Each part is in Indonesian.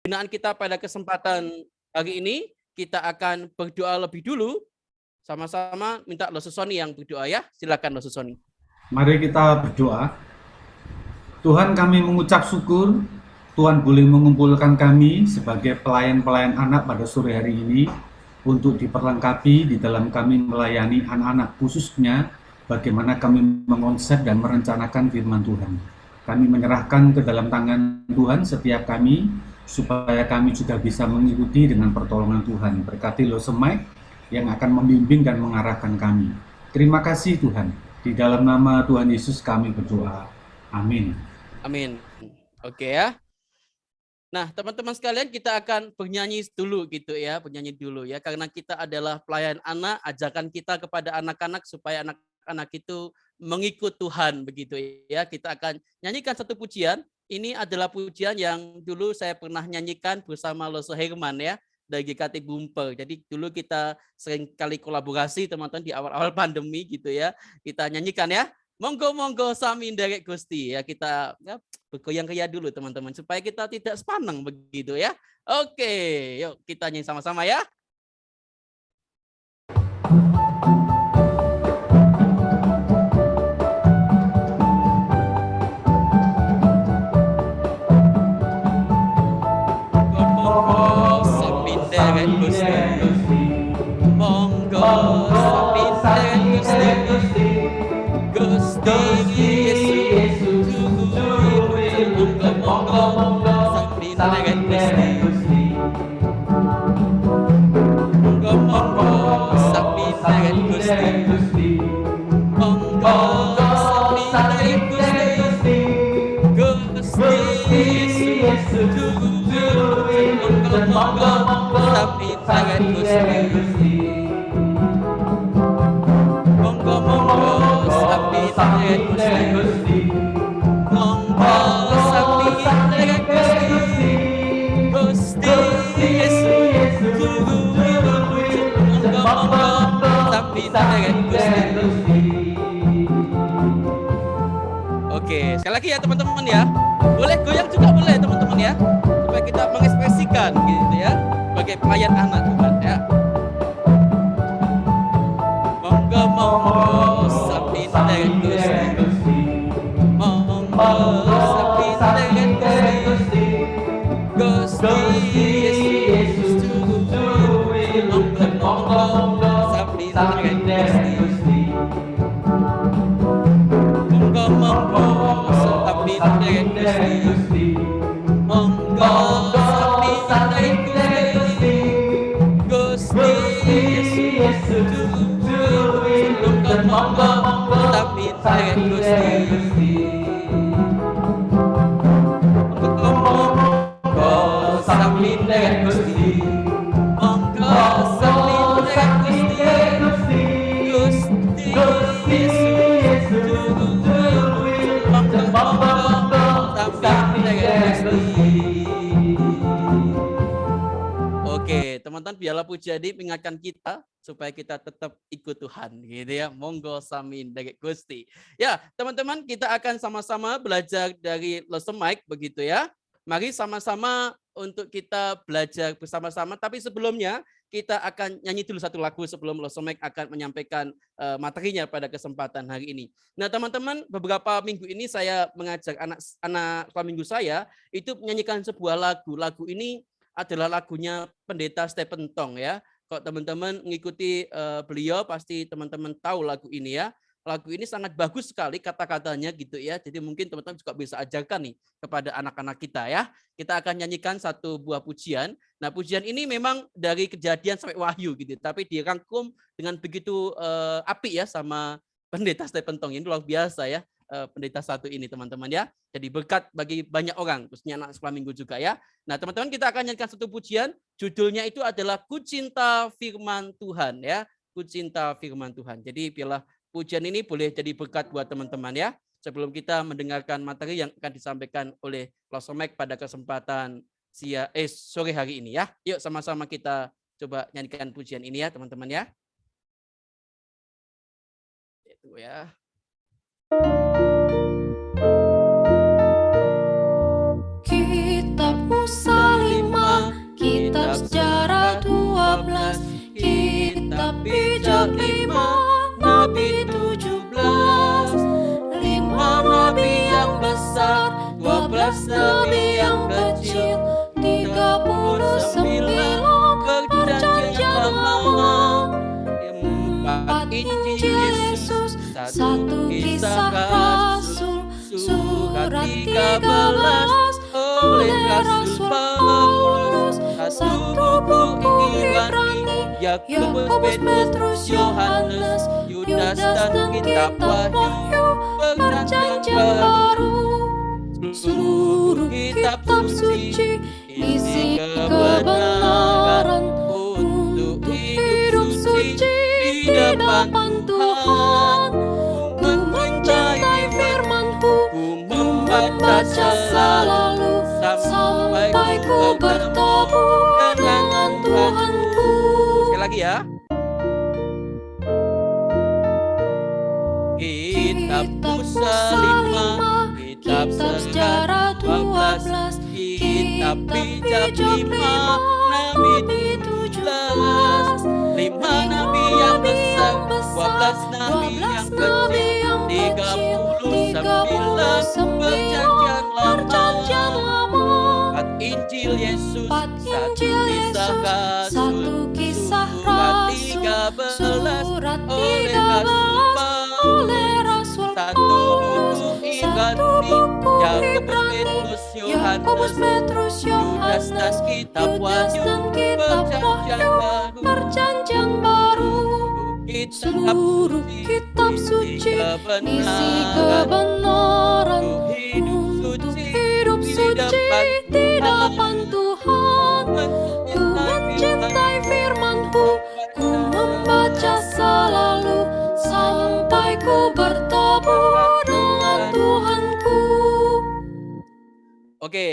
Pembinaan kita pada kesempatan hari ini, kita akan berdoa lebih dulu. Sama-sama minta Losu Sony yang berdoa ya. Silakan Losu Sony. Mari kita berdoa. Tuhan, kami mengucap syukur Tuhan boleh mengumpulkan kami sebagai pelayan-pelayan anak pada sore hari ini untuk diperlengkapi di dalam kami melayani anak-anak, khususnya bagaimana kami mengonsep dan merencanakan firman Tuhan. Kami menyerahkan ke dalam tangan Tuhan setiap kami, supaya kami juga bisa mengikuti dengan pertolongan Tuhan. Berkati Losu Mike yang akan membimbing dan mengarahkan kami. Terima kasih Tuhan. Di dalam nama Tuhan Yesus kami berdoa. Amin. Amin. Oke ya. Nah, teman-teman sekalian, kita akan bernyanyi dulu gitu ya, bernyanyi dulu ya, karena kita adalah pelayan anak, ajakan kita kepada anak-anak supaya anak-anak itu mengikut Tuhan begitu ya. Kita akan nyanyikan satu pujian. Ini adalah pujian yang dulu saya pernah nyanyikan bersama Losu Herman ya, dari GKT Bumper. Jadi dulu kita sering kali kolaborasi teman-teman di awal-awal pandemi gitu ya. Kita nyanyikan ya. Monggo sami nderek Gusti ya, kita ya, bergoyang ria dulu teman-teman supaya kita tidak sepaneng begitu ya. Oke, yuk kita nyanyi sama-sama ya. Monggo sami nderek Gusti. Monggo sami nderek Gusti. Gusti Yesus monggo sami nderek Gusti. Monggo sami nderek Gusti. Monggo sami nderek Gusti. Gusti Yesus monggo sami nderek Gusti. Monggo sami nderek Gusti. Monggo sami nderek Gusti. Gusti Yesus monggo sami nderek Gusti. Oke, sekali lagi ya teman-teman ya. Boleh goyang juga boleh teman-teman ya. Supaya kita mengekspresikan gitu ya. Sebagai pelayan anak Tuhan ya. Monggo sami nderek Gusti. Monggo sami nderek Gusti. Gusti Yesus monggo sami nderek Gusti. Monggo sami nderek Gusti. Monggo sami nderek Gusti. Gusti Yesus monggo sami nderek Gusti. Monggo sami nderek Gusti. Monggo sami nderek Gusti. Gusti Yesus monggo sami nderek Gusti. Oke, teman-teman, biarlah pujian ini mengingatkan kita supaya kita tetap ikut Tuhan gitu ya. Monggo sami nderek Gusti. Ya, teman-teman, kita akan sama-sama belajar dari Losu Mike begitu ya. Mari sama-sama untuk kita belajar bersama-sama, tapi sebelumnya kita akan nyanyi dulu satu lagu sebelum Losu Mike akan menyampaikan materinya pada kesempatan hari ini. Nah, teman-teman, beberapa minggu ini saya mengajak anak minggu saya itu menyanyikan sebuah lagu. Lagu ini adalah lagunya Pendeta Stephen Tong ya. Kalau teman-teman mengikuti beliau pasti teman-teman tahu lagu ini ya. Lagu ini sangat bagus sekali kata-katanya gitu ya. Jadi mungkin teman-teman juga bisa ajarkan nih kepada anak-anak kita ya. Kita akan nyanyikan satu buah pujian. Nah, pujian ini memang dari Kejadian sampai Wahyu gitu, tapi dirangkum dengan begitu apik ya sama Pendeta Stephen Tong. Ini luar biasa ya. Pendeta satu ini teman-teman ya. Jadi berkat bagi banyak orang, khususnya anak sekolah minggu juga ya. Nah, teman-teman, kita akan nyanyikan satu pujian, judulnya itu adalah Ku Cinta Firman Tuhan ya. Ku Cinta Firman Tuhan. Jadi biarlah pujian ini boleh jadi berkat buat teman-teman ya. Sebelum kita mendengarkan materi yang akan disampaikan oleh Losu Mike pada kesempatan sore hari ini ya. Yuk sama-sama kita coba nyanyikan pujian ini ya teman-teman ya. Tunggu ya. Kitab Musa 5 12 nabi yang kecil, 39 perjanjian lama, 4 Injil Yesus, 1 kisah Rasul, surat 13 oleh Rasul Paulus, 1 buku Ibrani, Yakobus, Petrus, Yohanes, Yudas dan kitab Wahyu, perjanjian baru, seluruh kitab suci isi kebenaran untuk hidup suci di depan Tuhan. Ku mencintai firman-Ku, ku membaca selalu sampai ku bertemu dengan Tuhanku. Sekali lagi ya. Kitab Musa 5, kitab Sejarah 12, kitab Bijak 5, Nabi 17, 5 nabi yang besar, 12 nabi yang kecil, 39 perjanjian lama, 4 Injil Yesus, 1 kisah Rasul, surat 13 oleh Rasul Paulus, 1 buku Ibrani, Yakobus, Petrus, Yohanes, Yudas dan kitab Wahyu, perjanjian baru, seluruh kitab suci isi kebenaran untuk hidup suci di depan Tuhan. Ku mencintai firman-Ku, ku membaca selalu sampai ku bertemu dengan Tuhanku. Oke.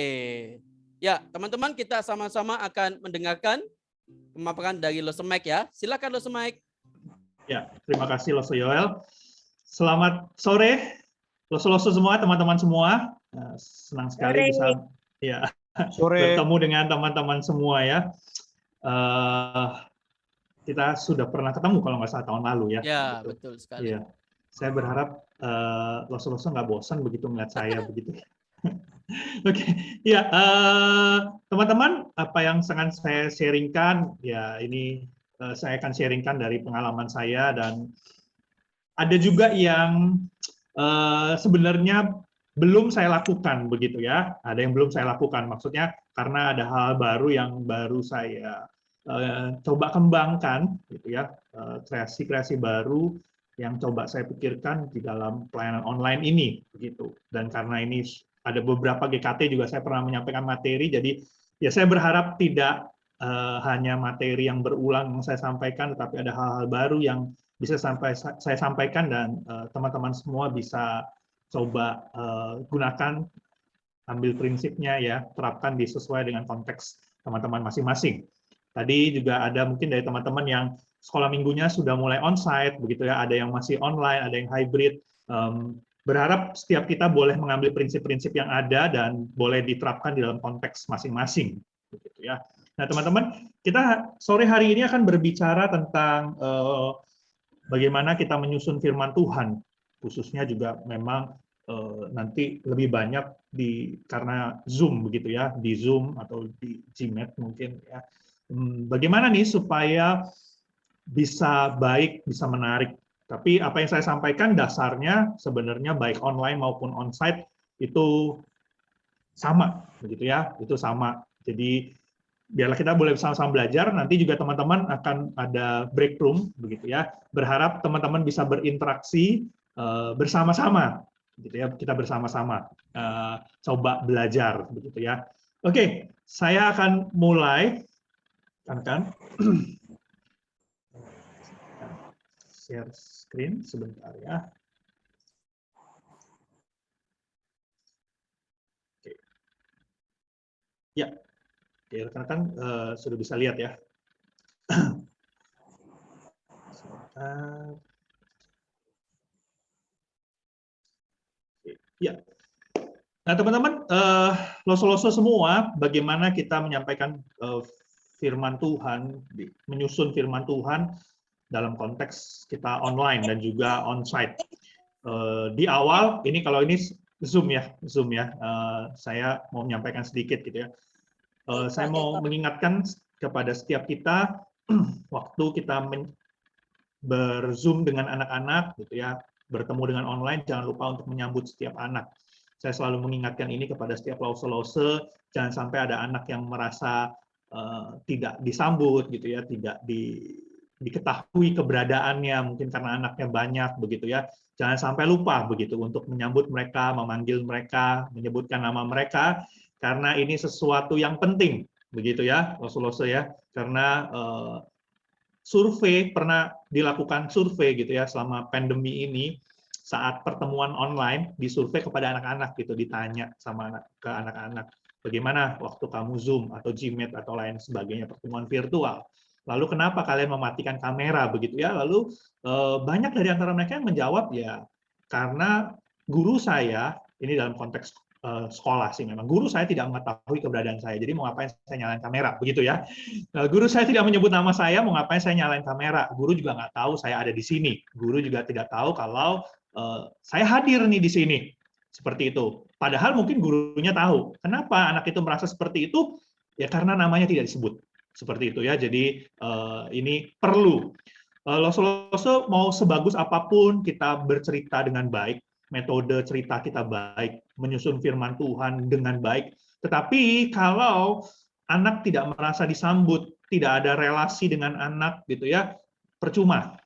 Ya, teman-teman, kita sama-sama akan mendengarkan pemaparan dari Losemek ya. Silakan Losemek. Ya, terima kasih Loso Yoel. Selamat sore, Loso-Loso semua, teman-teman semua. Senang sekali bisa bertemu dengan teman-teman semua ya. Kita sudah pernah ketemu kalau nggak salah tahun lalu ya. Ya, betul sekali. Ya. Saya berharap Loso-Loso nggak bosan begitu melihat saya begitu. Oke, ya teman-teman, apa yang sangat saya sharingkan ya ini saya akan sharingkan dari pengalaman saya, dan ada juga yang sebenarnya belum saya lakukan begitu ya. Ada yang belum saya lakukan, maksudnya karena ada hal baru yang baru saya coba kembangkan gitu ya, kreasi-kreasi baru yang coba saya pikirkan di dalam pelayanan online ini begitu. Dan karena ini ada beberapa GKT juga saya pernah menyampaikan materi, jadi ya saya berharap tidak hanya materi yang berulang yang saya sampaikan, tetapi ada hal-hal baru yang bisa saya sampaikan dan teman-teman semua bisa coba gunakan, ambil prinsipnya ya, terapkan sesuai dengan konteks teman-teman masing-masing. Tadi juga ada mungkin dari teman-teman yang sekolah minggunya sudah mulai onsite begitu ya, ada yang masih online, ada yang hybrid. Berharap setiap kita boleh mengambil prinsip-prinsip yang ada dan boleh diterapkan di dalam konteks masing-masing begitu ya. Nah, teman-teman, kita sore hari ini akan berbicara tentang bagaimana kita menyusun firman Tuhan, khususnya juga memang nanti lebih banyak karena Zoom begitu ya, di Zoom atau di Gmeet mungkin ya. Bagaimana nih supaya bisa baik, bisa menarik. Tapi apa yang saya sampaikan dasarnya sebenarnya baik online maupun onsite itu sama begitu ya, itu sama. Jadi biarlah kita boleh sama-sama belajar, nanti juga teman-teman akan ada break room begitu ya. Berharap teman-teman bisa berinteraksi bersama-sama gitu ya, kita bersama-sama coba belajar begitu ya. Oke, saya akan mulai kan share screen sebentar ya. Oke. Ya. Oke, rekan-rekan sudah bisa lihat ya. Ya. Nah, teman-teman, loso-loso semua, bagaimana kita menyampaikan firman Tuhan, menyusun firman Tuhan dalam konteks kita online dan juga onsite. Di awal, ini kalau ini Zoom ya. Saya mau menyampaikan sedikit gitu ya. Saya mau mengingatkan kepada setiap kita waktu kita berzoom dengan anak-anak gitu ya, bertemu dengan online, jangan lupa untuk menyambut setiap anak. Saya selalu mengingatkan ini kepada setiap lause-lause, jangan sampai ada anak yang merasa tidak disambut gitu ya, tidak diketahui keberadaannya, mungkin karena anaknya banyak begitu ya. Jangan sampai lupa begitu untuk menyambut mereka, memanggil mereka, menyebutkan nama mereka, karena ini sesuatu yang penting begitu ya, lause-lause ya, karena survei, pernah dilakukan survei gitu ya selama pandemi ini, saat pertemuan online disurvei kepada anak-anak gitu, ditanya sama ke anak-anak, bagaimana waktu kamu Zoom atau Gmeet atau lain sebagainya, pertemuan virtual. Lalu kenapa kalian mematikan kamera begitu ya? Lalu banyak dari antara mereka yang menjawab ya karena guru saya, ini dalam konteks sekolah sih memang, guru saya tidak mengetahui keberadaan saya, jadi mau ngapain saya nyalain kamera begitu ya. Guru saya tidak menyebut nama saya, mau ngapain saya nyalain kamera. Guru juga nggak tahu saya ada di sini. Guru juga tidak tahu kalau saya hadir nih di sini. Seperti itu. Padahal mungkin gurunya tahu. Kenapa anak itu merasa seperti itu? Ya karena namanya tidak disebut. Seperti itu ya. Jadi ini perlu. Lose-lose mau sebagus apapun kita bercerita dengan baik, metode cerita kita baik, menyusun firman Tuhan dengan baik. Tetapi kalau anak tidak merasa disambut, tidak ada relasi dengan anak gitu ya, percuma.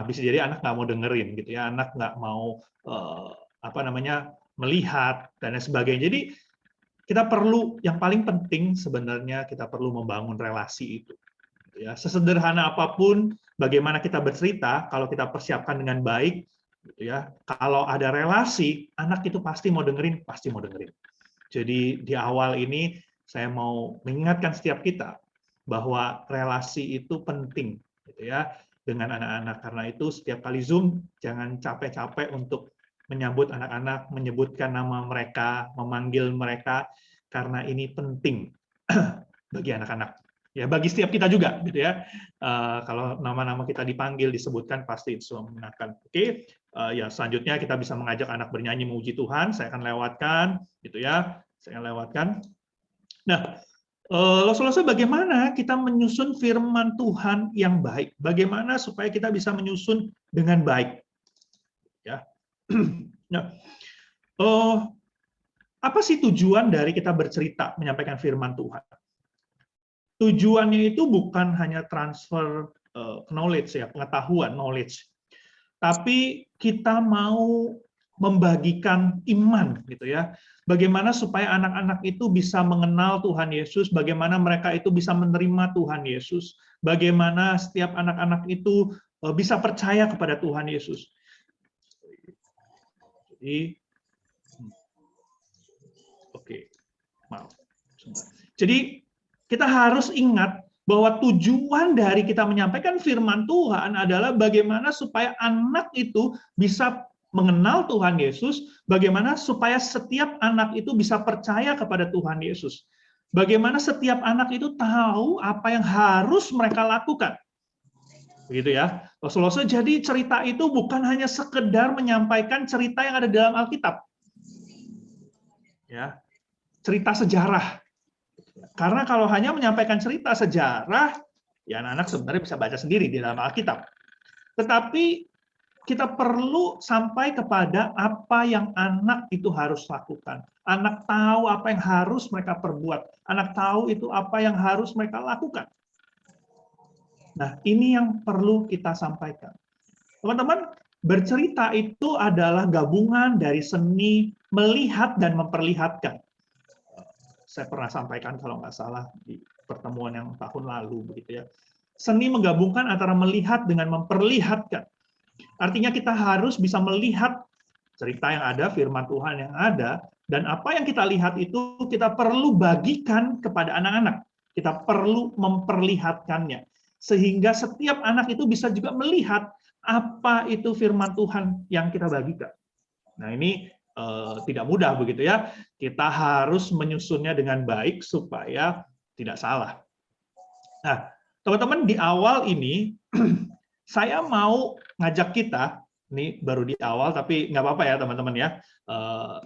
Bisa jadi anak nggak mau dengerin gitu ya, anak nggak mau melihat dan lain sebagainya. Jadi kita perlu, yang paling penting sebenarnya kita perlu membangun relasi itu. Gitu ya. Sesederhana apapun, bagaimana kita bercerita, kalau kita persiapkan dengan baik, gitu ya. Kalau ada relasi, anak itu pasti mau dengerin. Jadi di awal ini saya mau mengingatkan setiap kita bahwa relasi itu penting, gitu ya, dengan anak-anak. Karena itu setiap kali Zoom jangan capek-capek untuk menyambut anak-anak, menyebutkan nama mereka, memanggil mereka, karena ini penting bagi anak-anak. Ya, bagi setiap kita juga, gitu ya. Kalau nama-nama kita dipanggil, disebutkan, pasti itu menyenangkan. Oke, ya selanjutnya kita bisa mengajak anak bernyanyi memuji Tuhan. Saya akan lewatkan, gitu ya. Nah, lose-lose bagaimana kita menyusun firman Tuhan yang baik? Bagaimana supaya kita bisa menyusun dengan baik? Ya. Nah, apa sih tujuan dari kita bercerita, menyampaikan firman Tuhan? Tujuannya itu bukan hanya transfer knowledge ya, pengetahuan knowledge, tapi kita mau membagikan iman gitu ya. Bagaimana supaya anak-anak itu bisa mengenal Tuhan Yesus, bagaimana mereka itu bisa menerima Tuhan Yesus, bagaimana setiap anak-anak itu bisa percaya kepada Tuhan Yesus. Jadi maaf. Jadi kita harus ingat bahwa tujuan dari kita menyampaikan firman Tuhan adalah bagaimana supaya anak itu bisa mengenal Tuhan Yesus, bagaimana supaya setiap anak itu bisa percaya kepada Tuhan Yesus. Bagaimana setiap anak itu tahu apa yang harus mereka lakukan. Begitu ya. Lose-lose, jadi cerita itu bukan hanya sekedar menyampaikan cerita yang ada dalam Alkitab. Ya. Cerita sejarah. Karena kalau hanya menyampaikan cerita sejarah, ya anak-anak sebenarnya bisa baca sendiri di dalam Alkitab. Tetapi kita perlu sampai kepada apa yang anak itu harus lakukan. Anak tahu apa yang harus mereka perbuat. Anak tahu itu apa yang harus mereka lakukan. Nah, ini yang perlu kita sampaikan. Teman-teman, bercerita itu adalah gabungan dari seni melihat dan memperlihatkan. Saya pernah sampaikan kalau nggak salah di pertemuan yang tahun lalu begitu ya. Seni menggabungkan antara melihat dengan memperlihatkan. Artinya kita harus bisa melihat cerita yang ada, firman Tuhan yang ada, dan apa yang kita lihat itu kita perlu bagikan kepada anak-anak. Kita perlu memperlihatkannya. Sehingga setiap anak itu bisa juga melihat apa itu firman Tuhan yang kita bagikan. Nah ini tidak mudah begitu ya. Kita harus menyusunnya dengan baik supaya tidak salah. Nah, teman-teman di awal ini saya mau ngajak kita Ini baru di awal, tapi nggak apa-apa ya teman-teman ya.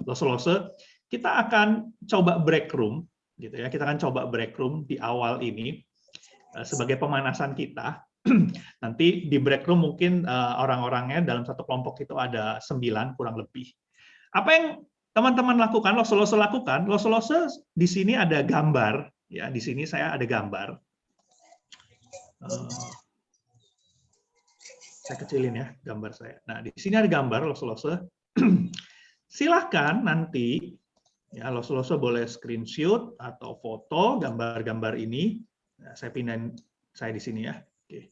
Lose-lose, kita akan coba break room, gitu ya. Kita akan coba break room di awal ini sebagai pemanasan kita. Nanti di break room mungkin orang-orangnya dalam satu kelompok itu ada 9 kurang lebih. Apa yang teman-teman lakukan, lose-lose lakukan? Lose-lose di sini ada gambar, ya. Di sini saya ada gambar. Saya kecilin ya gambar saya. Nah, di sini ada gambar lose-lose. Silahkan nanti ya lose-lose boleh screenshot atau foto gambar-gambar ini. Nah, saya pindahin saya di sini ya. Oke.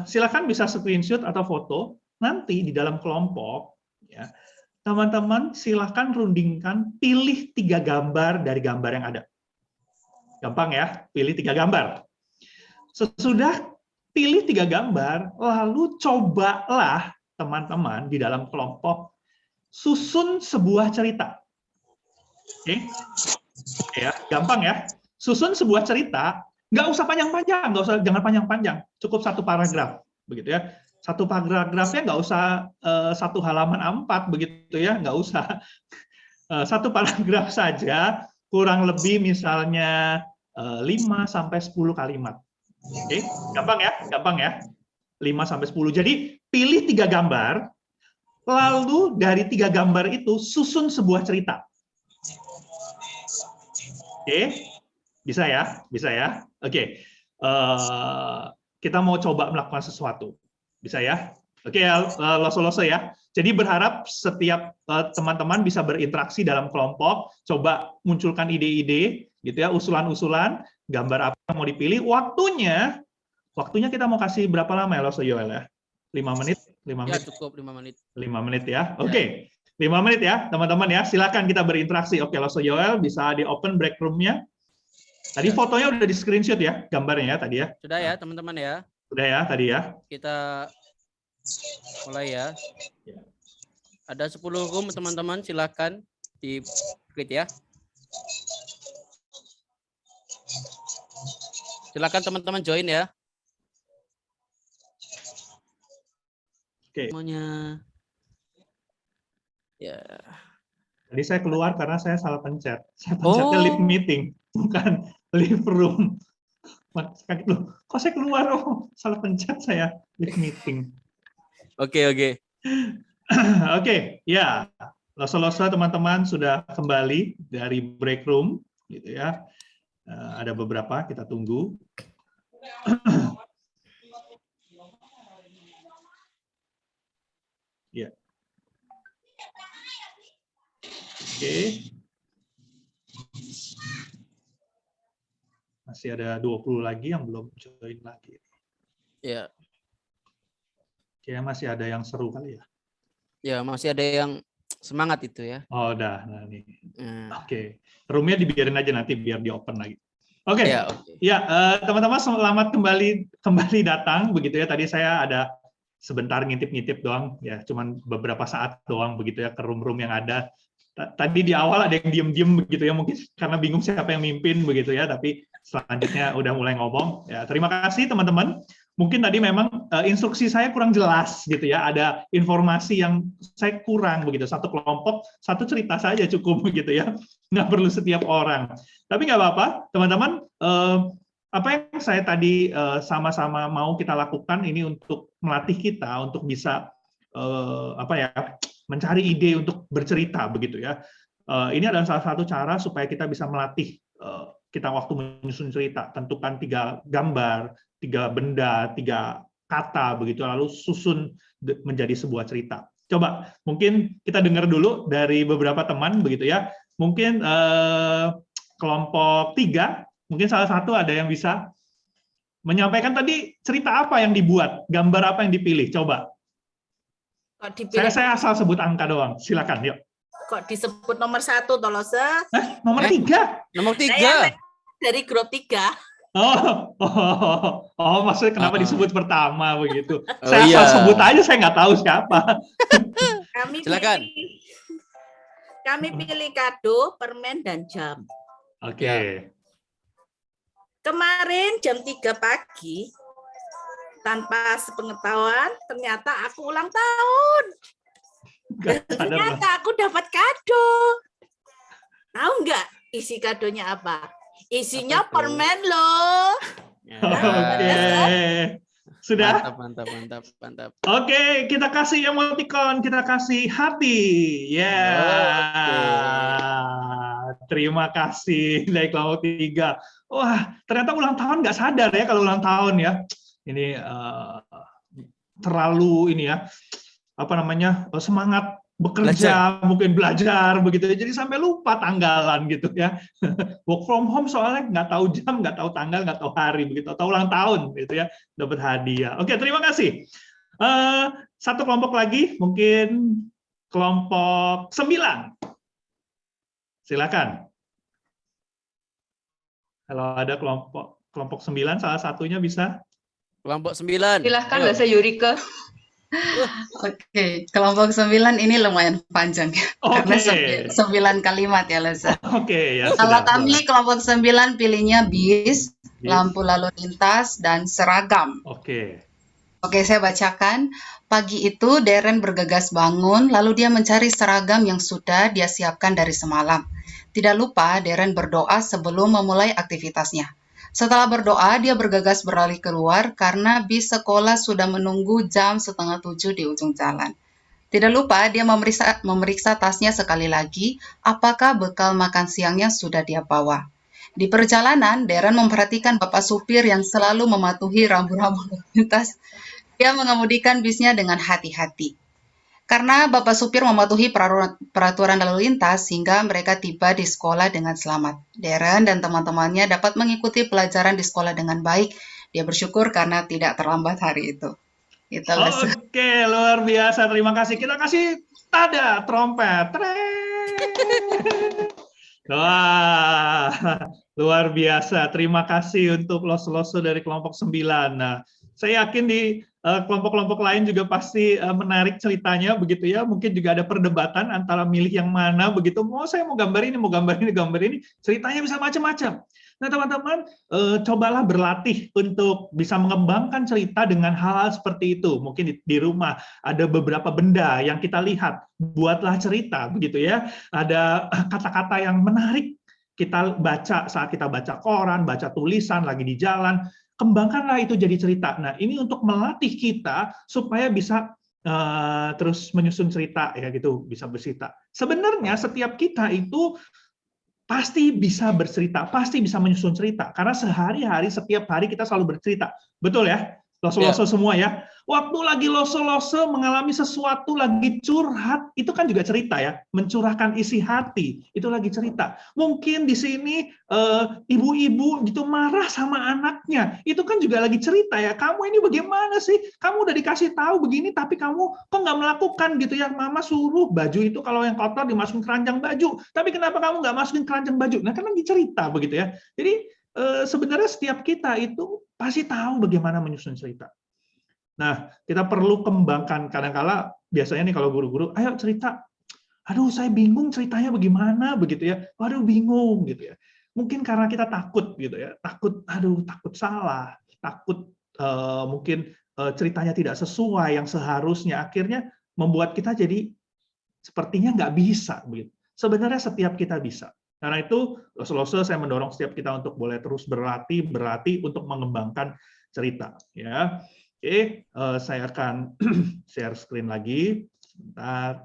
Silahkan bisa screenshot atau foto. Nanti di dalam kelompok ya, teman-teman silahkan rundingkan, pilih 3 gambar dari gambar yang ada. Gampang ya, pilih 3 gambar. Sesudah pilih 3 gambar, lalu cobalah teman-teman di dalam kelompok susun sebuah cerita. Oke, ya, gampang ya. Susun sebuah cerita, nggak usah panjang-panjang, jangan panjang-panjang, cukup 1 paragraf, begitu ya. 1 paragrafnya nggak usah 1 halaman A4, begitu ya, nggak usah. 1 paragraf saja, kurang lebih misalnya 5-10 kalimat. Oke, gampang ya, 5-10. Jadi pilih 3 gambar, lalu dari 3 gambar itu susun sebuah cerita. Oke, bisa ya. Oke, kita mau coba melakukan sesuatu, bisa ya. Oke, lose-lose ya. Jadi berharap setiap teman-teman bisa berinteraksi dalam kelompok, coba munculkan ide-ide, gitu ya, usulan-usulan. Gambar apa yang mau dipilih, waktunya kita mau kasih berapa lama ya, Lose Yoel ya? 5 menit? 5 menit? Ya, cukup 5 menit. 5 menit ya, oke. 5 menit ya, teman-teman ya, silakan kita berinteraksi. Oke, Lose Yoel bisa di-open break room-nya. Tadi fotonya udah di-screenshot ya, gambarnya ya tadi ya? Sudah ya, teman-teman ya? Sudah ya, tadi ya? Kita mulai ya. Ada 10 room, teman-teman, silakan di-create ya. Silakan teman-teman join ya. Oke. Semuanya. Ya. Tadi saya keluar karena saya salah pencet. Saya pencetnya live meeting, bukan live room. Kok saya keluar? Oh, salah pencet saya live meeting. Oke. Oke, ya. Lose-lose teman-teman sudah kembali dari break room, gitu ya. Ada beberapa, kita tunggu. Ya. Oke. Masih ada 20 lagi yang belum join lagi. Ya. Oke, masih ada yang seru kali ya. Ya, masih ada yang semangat itu ya. Oh, udah. Nah, nih. Oke. Room-nya dibiarin aja nanti biar di-open lagi. Oke. Ya, teman-teman selamat kembali datang begitu ya. Tadi saya ada sebentar ngintip-ngintip doang ya, cuman beberapa saat doang begitu ya ke room-room yang ada. Tadi di awal ada yang diem-diem begitu ya, mungkin karena bingung siapa yang mimpin begitu ya, tapi selanjutnya udah mulai ngomong. Ya, terima kasih teman-teman. Mungkin tadi memang instruksi saya kurang jelas gitu ya, ada informasi yang saya kurang begitu. Satu kelompok, satu cerita saja cukup begitu ya, nggak perlu setiap orang. Tapi nggak apa-apa, teman-teman. Apa yang saya tadi sama-sama mau kita lakukan ini untuk melatih kita untuk bisa mencari ide untuk bercerita begitu ya. Ini adalah salah satu cara supaya kita bisa melatih kita waktu menyusun cerita. Tentukan 3 gambar, 3 benda, 3 kata begitu, lalu susun menjadi sebuah cerita. Coba mungkin kita dengar dulu dari beberapa teman begitu ya. Mungkin kelompok 3, mungkin salah satu ada yang bisa menyampaikan tadi cerita apa yang dibuat, gambar apa yang dipilih, coba. Saya asal sebut angka doang, silakan, yuk. Kok disebut nomor 1, Lose? Nomor 3? Nomor 3. Dari grup 3. Oh, maksudnya kenapa disebut pertama begitu? Saya asal sebut aja, saya nggak tahu siapa. Silakan. Kami pilih kado, permen, dan jam. Oke. Kemarin jam 3 pagi, tanpa sepengetahuan ternyata aku ulang tahun. Dan Nggak sadar, Bang. ternyata aku dapat kado. Tahu nggak isi kadonya apa? Isinya Apa itu? permen loh. Ya. Oke. Sudah? Mantap, mantap, mantap. Oke, kita kasih emoticon, kita kasih hati. Ya. Terima kasih dari kelompok 3. Wah, ternyata ulang tahun nggak sadar ya kalau ulang tahun ya. Ini terlalu ini ya, apa namanya, semangat bekerja, mungkin belajar begitu ya. Jadi sampai lupa tanggalan gitu ya. Work from home soalnya nggak tahu jam, nggak tahu tanggal, nggak tahu hari begitu, atau ulang tahun gitu ya, dapat hadiah. Oke, terima kasih. Satu kelompok lagi, mungkin kelompok 9. Silakan. Kalau ada kelompok 9, salah satunya bisa. Kelompok 9. Silahkan Ayo. Mbak Yurika. Oke, kelompok 9 ini lumayan panjang ya. Karena 9 kalimat ya, Leza. Oke, ya. Kalau sudah, kami boleh. kelompok 9 pilihnya bis, Bis. lampu lalu lintas, dan seragam. Oke. Oke, saya bacakan. Pagi itu Darren bergegas bangun, lalu dia mencari seragam yang sudah dia siapkan dari semalam. Tidak lupa, Darren berdoa sebelum memulai aktivitasnya. Setelah berdoa, dia bergegas berlari keluar karena bis sekolah sudah menunggu jam 6:30 di ujung jalan. Tidak lupa, dia memeriksa tasnya sekali lagi, apakah bekal makan siangnya sudah dia bawa. Di perjalanan, Darren memperhatikan bapak supir yang selalu mematuhi rambu-rambu lalu lintas. Dia mengemudikan bisnya dengan hati-hati. Karena bapak supir mematuhi peraturan lalu lintas, sehingga mereka tiba di sekolah dengan selamat. Darren dan teman-temannya dapat mengikuti pelajaran di sekolah dengan baik. Dia bersyukur karena tidak terlambat hari itu. Itu Leza. Oke, luar biasa. Terima kasih. Kita kasih tada trompet. Wah, luar biasa. Terima kasih untuk los-loso dari kelompok 9. Nah, saya yakin di kelompok-kelompok lain juga pasti menarik ceritanya begitu ya. Mungkin juga ada perdebatan antara milih yang mana begitu. Saya mau gambar ini, mau gambar ini, gambar ini. Ceritanya bisa macam-macam. Nah, teman-teman, cobalah berlatih untuk bisa mengembangkan cerita dengan hal-hal seperti itu. Mungkin di rumah ada beberapa benda yang kita lihat, buatlah cerita begitu ya. Ada kata-kata yang menarik kita baca saat kita baca koran, baca tulisan lagi di jalan. Kembangkanlah itu jadi cerita. Nah, ini untuk melatih kita supaya bisa terus menyusun cerita ya gitu, bisa bercerita. Sebenarnya setiap kita itu pasti bisa bercerita, pasti bisa menyusun cerita karena sehari-hari setiap hari kita selalu bercerita. Betul ya? Loso-loso semua ya. Waktu lagi loso-loso mengalami sesuatu, lagi curhat, itu kan juga cerita ya. Mencurahkan isi hati, itu lagi cerita. Mungkin di sini ibu-ibu gitu marah sama anaknya, itu kan juga lagi cerita ya. Kamu ini bagaimana sih? Kamu udah dikasih tahu begini, tapi kamu kok nggak melakukan gitu ya. Mama suruh baju itu kalau yang kotor dimasukin keranjang baju, tapi kenapa kamu nggak masukin keranjang baju? Nah, kan lagi cerita begitu ya. Jadi sebenarnya setiap kita itu pasti tahu bagaimana menyusun cerita. Nah, kita perlu kembangkan. Kadang-kala biasanya nih kalau guru-guru, ayo cerita. Aduh, saya bingung ceritanya bagaimana begitu ya. Waduh, bingung gitu ya. Mungkin karena kita takut gitu ya. Takut salah. Takut mungkin ceritanya tidak sesuai yang seharusnya. Akhirnya membuat kita jadi sepertinya nggak bisa begitu. Sebenarnya setiap kita bisa. Karena itu, loso-loso saya mendorong setiap kita untuk boleh terus berlatih untuk mengembangkan cerita. Ya, oke, saya akan share screen lagi. Sebentar.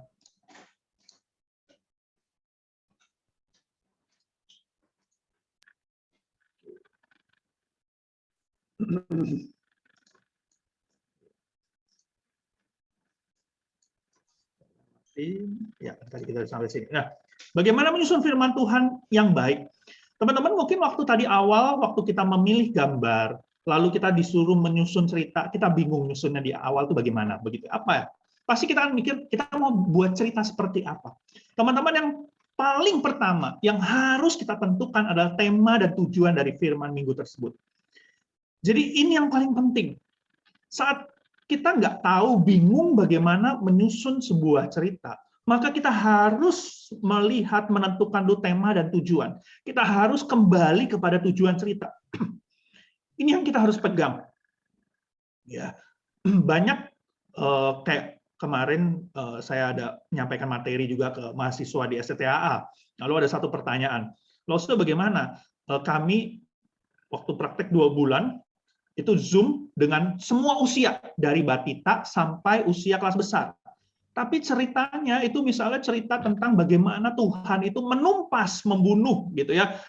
Ya, tadi kita sampai sini. Nah, bagaimana menyusun firman Tuhan yang baik? Teman-teman mungkin waktu tadi awal, waktu kita memilih gambar, lalu kita disuruh menyusun cerita, kita bingung nyusunnya di awal itu bagaimana? Begitu apa ya? Pasti kita akan mikir, kita mau buat cerita seperti apa? Teman-teman, yang paling pertama, yang harus kita tentukan adalah tema dan tujuan dari firman minggu tersebut. Jadi ini yang paling penting. Saat kita nggak tahu, bingung bagaimana menyusun sebuah cerita, maka kita harus melihat, menentukan dulu tema dan tujuan. Kita harus kembali kepada tujuan cerita. Ini yang kita harus pegang. Ya, banyak kayak kemarin saya ada menyampaikan materi juga ke mahasiswa di STTAA. Lalu ada satu pertanyaan, loh bagaimana kami waktu praktek 2 bulan itu Zoom dengan semua usia dari batita sampai usia kelas besar. Tapi ceritanya itu misalnya cerita tentang bagaimana Tuhan itu menumpas, membunuh gitu ya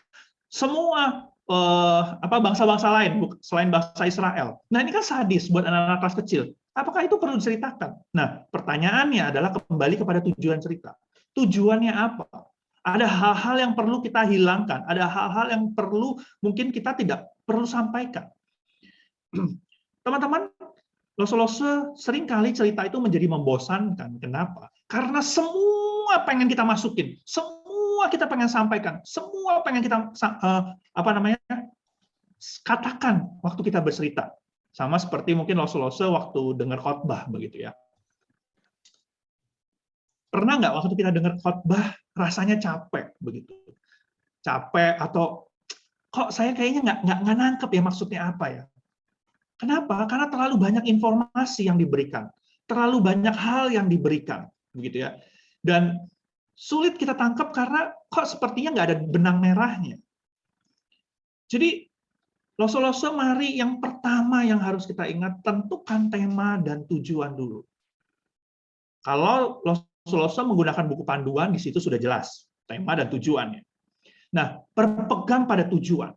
semua bangsa-bangsa lain selain bangsa Israel. Nah ini kan sadis buat anak-anak kelas kecil. Apakah itu perlu diceritakan? Nah pertanyaannya adalah kembali kepada tujuan cerita. Tujuannya apa? Ada hal-hal yang perlu kita hilangkan. Ada hal-hal yang perlu mungkin kita tidak perlu sampaikan. Teman-teman, lose-lose seringkali cerita itu menjadi membosankan. Kenapa? Karena semua pengen kita masukin, semua kita pengen sampaikan, semua pengen kita katakan waktu kita bercerita. Sama seperti mungkin lose-lose waktu dengar khotbah begitu ya. Pernah nggak waktu kita dengar khotbah rasanya capek begitu? Capek atau kok saya kayaknya nggak nangkep ya maksudnya apa ya? Kenapa? Karena terlalu banyak informasi yang diberikan, terlalu banyak hal yang diberikan, begitu ya. Dan sulit kita tangkap karena kok sepertinya nggak ada benang merahnya. Jadi lose-lose mari yang pertama yang harus kita ingat, tentukan tema dan tujuan dulu. Kalau lose-lose menggunakan buku panduan, di situ sudah jelas tema dan tujuannya. Nah, berpegang pada tujuan.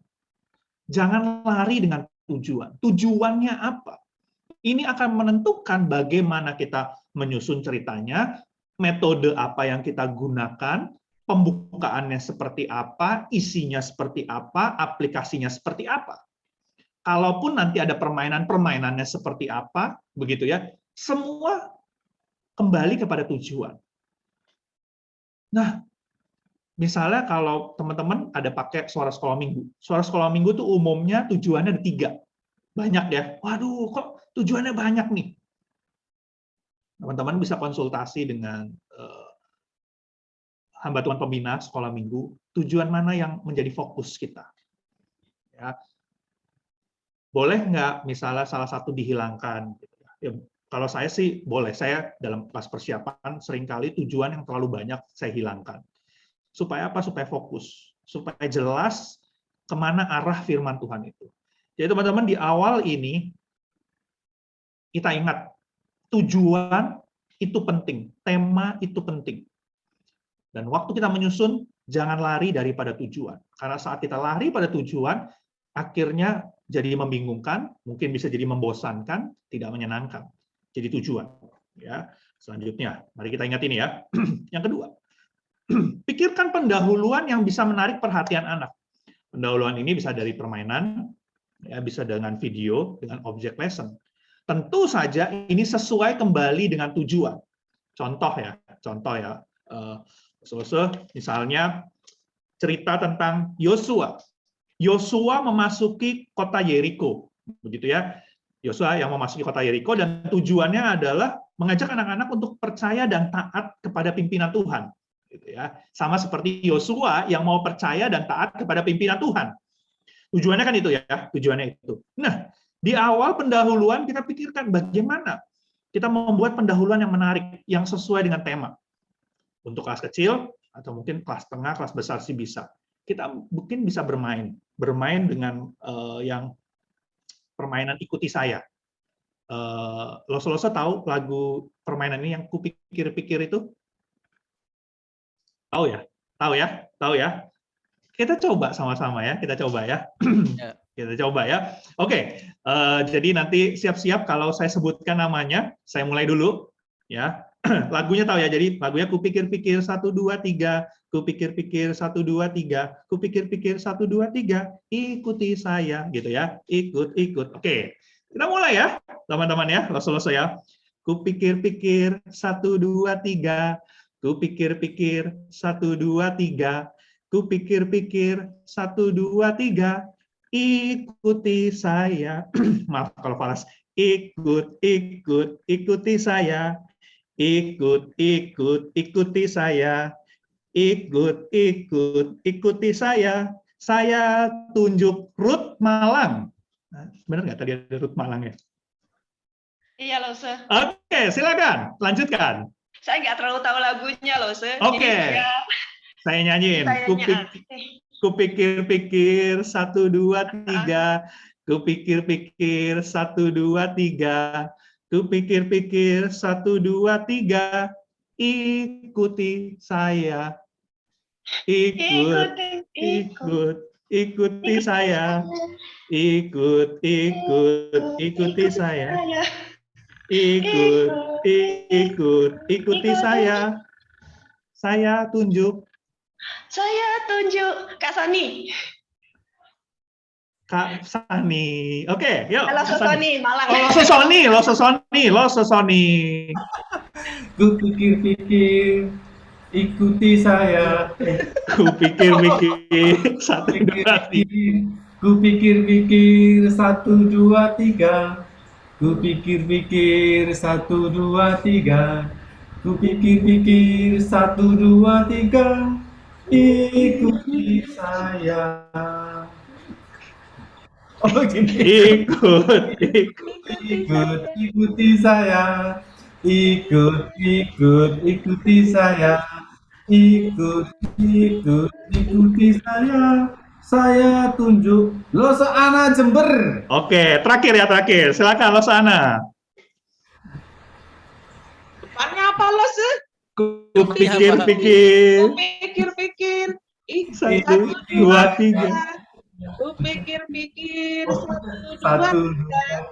Jangan lari dengan tujuan. Tujuannya apa? Ini akan menentukan bagaimana kita menyusun ceritanya, metode apa yang kita gunakan, pembukaannya seperti apa, isinya seperti apa, aplikasinya seperti apa. Kalaupun nanti ada permainannya seperti apa, begitu ya, semua kembali kepada tujuan. Nah, misalnya kalau teman-teman ada pakai Suara Sekolah Minggu. Suara Sekolah Minggu tuh umumnya tujuannya ada 3. Banyak ya. Waduh, kok tujuannya banyak nih. Teman-teman bisa konsultasi dengan hamba Tuhan pembina Sekolah Minggu. Tujuan mana yang menjadi fokus kita? Ya. Boleh nggak misalnya salah satu dihilangkan? Ya, kalau saya sih boleh. Saya dalam kelas persiapan seringkali tujuan yang terlalu banyak saya hilangkan. Supaya apa? Supaya fokus, supaya jelas kemana arah firman Tuhan itu. Jadi teman-teman di awal ini kita ingat tujuan itu penting, tema itu penting. Dan waktu kita menyusun jangan lari daripada tujuan. Karena saat kita lari pada tujuan akhirnya jadi membingungkan, mungkin bisa jadi membosankan, tidak menyenangkan. Jadi tujuan. Ya, selanjutnya, mari kita ingat ini ya. Yang kedua, pikirkan pendahuluan yang bisa menarik perhatian anak. Pendahuluan ini bisa dari permainan, ya, bisa dengan video, dengan object lesson. Tentu saja ini sesuai kembali dengan tujuan. Contoh ya, misalnya cerita tentang Yosua. Yosua memasuki kota Yeriko, begitu ya. Yosua yang memasuki kota Yeriko dan tujuannya adalah mengajak anak-anak untuk percaya dan taat kepada pimpinan Tuhan. Gitu ya. Sama seperti Yosua yang mau percaya dan taat kepada pimpinan Tuhan. Tujuannya kan itu ya, tujuannya itu. Nah, di awal pendahuluan kita pikirkan bagaimana kita membuat pendahuluan yang menarik, yang sesuai dengan tema. Untuk kelas kecil atau mungkin kelas tengah, kelas besar sih bisa. Kita mungkin bisa bermain dengan yang permainan ikuti saya. Lose-lose tahu lagu permainan ini yang kupikir-pikir itu? Tahu ya. Kita coba sama-sama ya, kita coba ya. Kita coba ya. Oke, jadi nanti siap-siap kalau saya sebutkan namanya, saya mulai dulu ya. Lagunya tahu ya, jadi lagunya kupikir-pikir 1 2 3, kupikir-pikir 1 2 3, kupikir-pikir 1 2 3, ikuti saya gitu ya. Ikut. Oke. Kita mulai ya, teman-teman ya, lose-lose ya. Kupikir-pikir 1 2 3, kupikir-pikir 1 2 3, kupikir-pikir 1 2 3, ikuti saya. Maaf kalau falas. Ikuti saya. Ikuti saya. Ikuti saya. Saya tunjuk Ruth Malang. Benar nggak tadi ada Ruth Malang ya? Iya loh, Se. Oke, silakan, lanjutkan. Saya nggak terlalu tahu lagunya loh, Se. Oke. Jadi Saya nyanyiin. saya Kupikir-pikir 1, 2, 3. Kupikir-pikir 1, 2, 3. Kupikir-pikir 1, 2, 3. Ikuti saya. Ikuti saya. Ikuti saya. Ikuti saya. Saya tunjuk. Kak Sani. Kak Sani. Oke, yuk. Halo, Kak Sani. Sani, Malang. Lo Sony. Kupikir-pikir, ikuti saya. Kupikir-pikir 1, 2, 3. Kupikir-pikir 1, 2, 3. Kupikir-pikir 1, 2, 3. Kupikir-pikir 1, 2, 3. Ikuti saya. Oh gini. Ikuti saya. Ikuti saya. Ikuti saya. Saya tunjuk. Losana Jember. Oke, terakhir. Silakan Losana. Depannya apa lo sih? Kupikir-pikir. Pikir-pikir. 1, 2, 3. Kupikir-pikir. 1, 2, 1,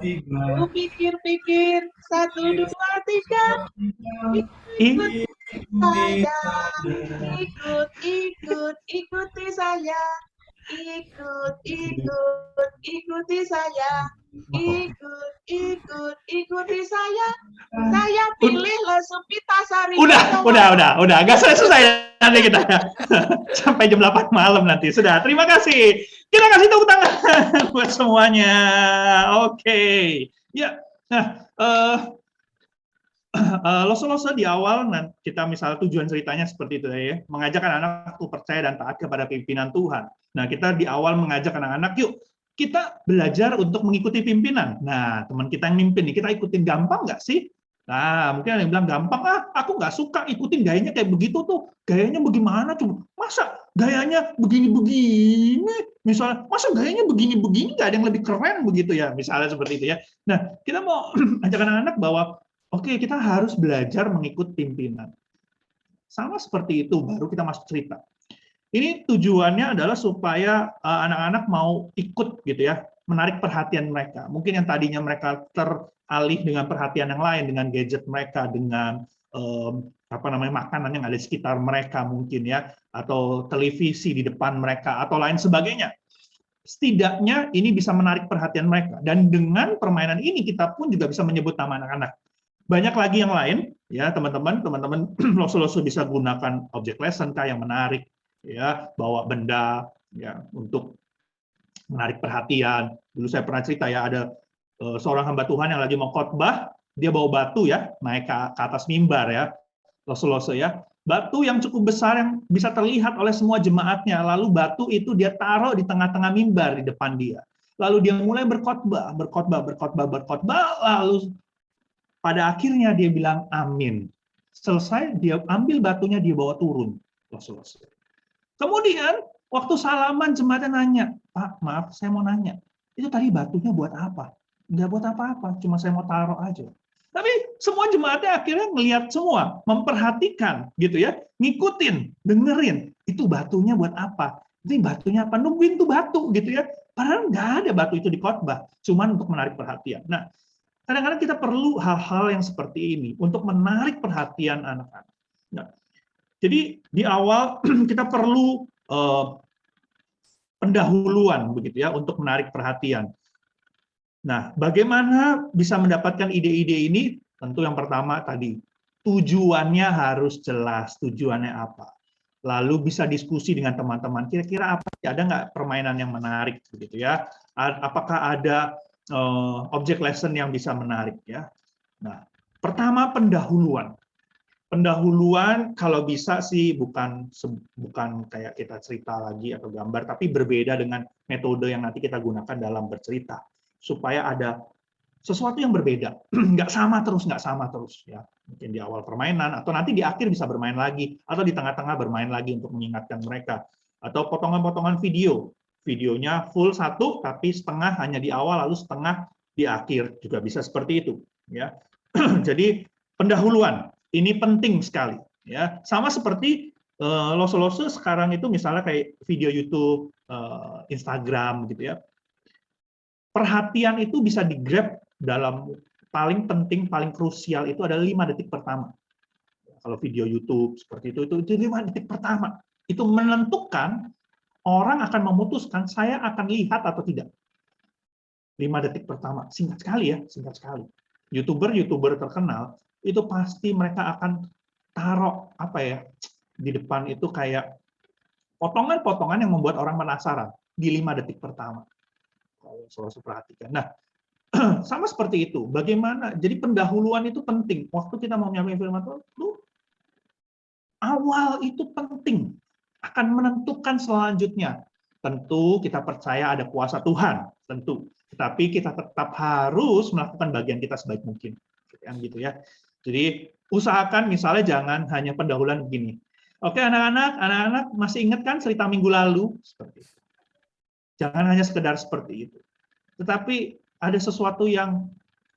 3. 2, 3. Kupikir-pikir. 1, 2, 3. Ikuti saya. Ikuti saya. Ikuti saya. Saya pilih Lesupita Sari. Udah. Agak susah ya nanti kita. Sampai jam 8 malam nanti. Sudah, terima kasih. Kita kasih tepuk tangan buat semuanya. Oke. Ya. Nah, loso-loso di awal kita misalnya tujuan ceritanya seperti itu ya, mengajak anak-anak untuk percaya dan taat kepada pimpinan Tuhan. Nah, kita di awal mengajak anak-anak, yuk kita belajar untuk mengikuti pimpinan. Nah, teman kita yang mimpin nih, kita ikutin gampang nggak sih? Nah, mungkin ada yang bilang gampang, aku nggak suka ikutin gayanya kayak begitu tuh. Gayanya bagaimana coba? Masa gayanya begini-begini? Misalnya, masa gayanya begini-begini nggak ada yang lebih keren begitu ya? Misalnya seperti itu ya. Nah, kita mau ajak anak-anak bahwa oke, kita harus belajar mengikut pimpinan. Sama seperti itu, baru kita masuk cerita. Ini tujuannya adalah supaya anak-anak mau ikut gitu ya, menarik perhatian mereka. Mungkin yang tadinya mereka teralih dengan perhatian yang lain, dengan gadget mereka, dengan makanan yang ada di sekitar mereka mungkin ya, atau televisi di depan mereka atau lain sebagainya. Setidaknya ini bisa menarik perhatian mereka. Dan dengan permainan ini kita pun juga bisa menyebut nama anak-anak. Banyak lagi yang lain ya, teman-teman loso-loso bisa gunakan object lesson yang menarik ya, bawa benda ya untuk menarik perhatian. Dulu saya pernah cerita ya, ada seorang hamba Tuhan yang lagi mau khotbah, dia bawa batu ya, naik ke atas mimbar ya, loso-loso ya, batu yang cukup besar yang bisa terlihat oleh semua jemaatnya. Lalu batu itu dia taruh di tengah-tengah mimbar di depan dia. Lalu dia mulai berkhotbah, lalu pada akhirnya dia bilang amin. Selesai, dia ambil batunya, dia bawa turun. Kemudian, waktu salaman, jemaatnya nanya, Pak, maaf, saya mau nanya, itu tadi batunya buat apa? Nggak buat apa-apa, cuma saya mau taruh aja. Tapi semua jemaatnya akhirnya melihat semua, memperhatikan, gitu ya, ngikutin, dengerin, itu batunya buat apa? Ini batunya apa? Nungguin tuh batu, gitu ya. Padahal nggak ada batu itu di khotbah, cuma untuk menarik perhatian. Nah, kadang-kadang kita perlu hal-hal yang seperti ini untuk menarik perhatian anak-anak. Nah, jadi di awal kita perlu pendahuluan begitu ya untuk menarik perhatian. Nah, bagaimana bisa mendapatkan ide-ide ini? Tentu yang pertama tadi tujuannya harus jelas, tujuannya apa. Lalu bisa diskusi dengan teman-teman. Kira-kira apa? Ada nggak permainan yang menarik begitu ya? Apakah ada object lesson yang bisa menarik ya. Nah, pertama pendahuluan. Pendahuluan kalau bisa sih bukan kayak kita cerita lagi atau gambar, tapi berbeda dengan metode yang nanti kita gunakan dalam bercerita supaya ada sesuatu yang berbeda, nggak sama terus ya. Mungkin di awal permainan atau nanti di akhir bisa bermain lagi atau di tengah-tengah bermain lagi untuk mengingatkan mereka, atau potongan-potongan videonya full satu tapi setengah hanya di awal lalu setengah di akhir, juga bisa seperti itu ya. Jadi pendahuluan ini penting sekali ya, sama seperti lose-lose sekarang itu misalnya kayak video YouTube, Instagram gitu ya. Perhatian itu bisa di-grab dalam paling penting, paling krusial itu adalah 5 detik pertama. Kalau video YouTube seperti itu 5 detik pertama. Itu menentukan orang akan memutuskan saya akan lihat atau tidak. 5 detik pertama, singkat sekali ya, singkat sekali. YouTuber terkenal itu pasti mereka akan taruh apa ya di depan itu kayak potongan-potongan yang membuat orang penasaran di 5 detik pertama. Kalau selalu perhatikan. Nah, sama seperti itu. Bagaimana? Jadi pendahuluan itu penting. Waktu kita mau menyampaikan firman Tuhan, awal itu penting. Akan menentukan selanjutnya. Tentu kita percaya ada kuasa Tuhan, tentu. Tetapi kita tetap harus melakukan bagian kita sebaik mungkin. Gitu ya. Jadi usahakan misalnya jangan hanya pendahuluan begini. Oke, anak-anak masih ingat kan cerita minggu lalu? Seperti itu. Jangan hanya sekedar seperti itu. Tetapi ada sesuatu yang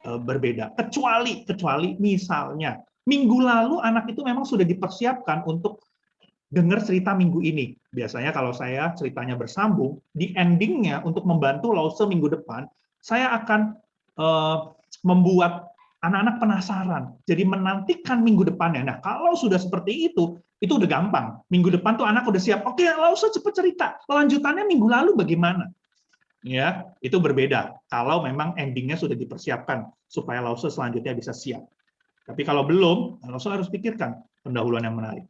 berbeda. Kecuali misalnya, minggu lalu anak itu memang sudah dipersiapkan untuk dengar cerita minggu ini. Biasanya kalau saya ceritanya bersambung, di endingnya untuk membantu lause minggu depan, saya akan membuat anak-anak penasaran. Jadi menantikan minggu depannya. Nah, kalau sudah seperti itu udah gampang. Minggu depan tuh anak udah siap. Oke, lause cepet cerita. Lanjutannya minggu lalu bagaimana? Ya, itu berbeda. Kalau memang endingnya sudah dipersiapkan supaya lause selanjutnya bisa siap. Tapi kalau belum, lause harus pikirkan pendahuluan yang menarik.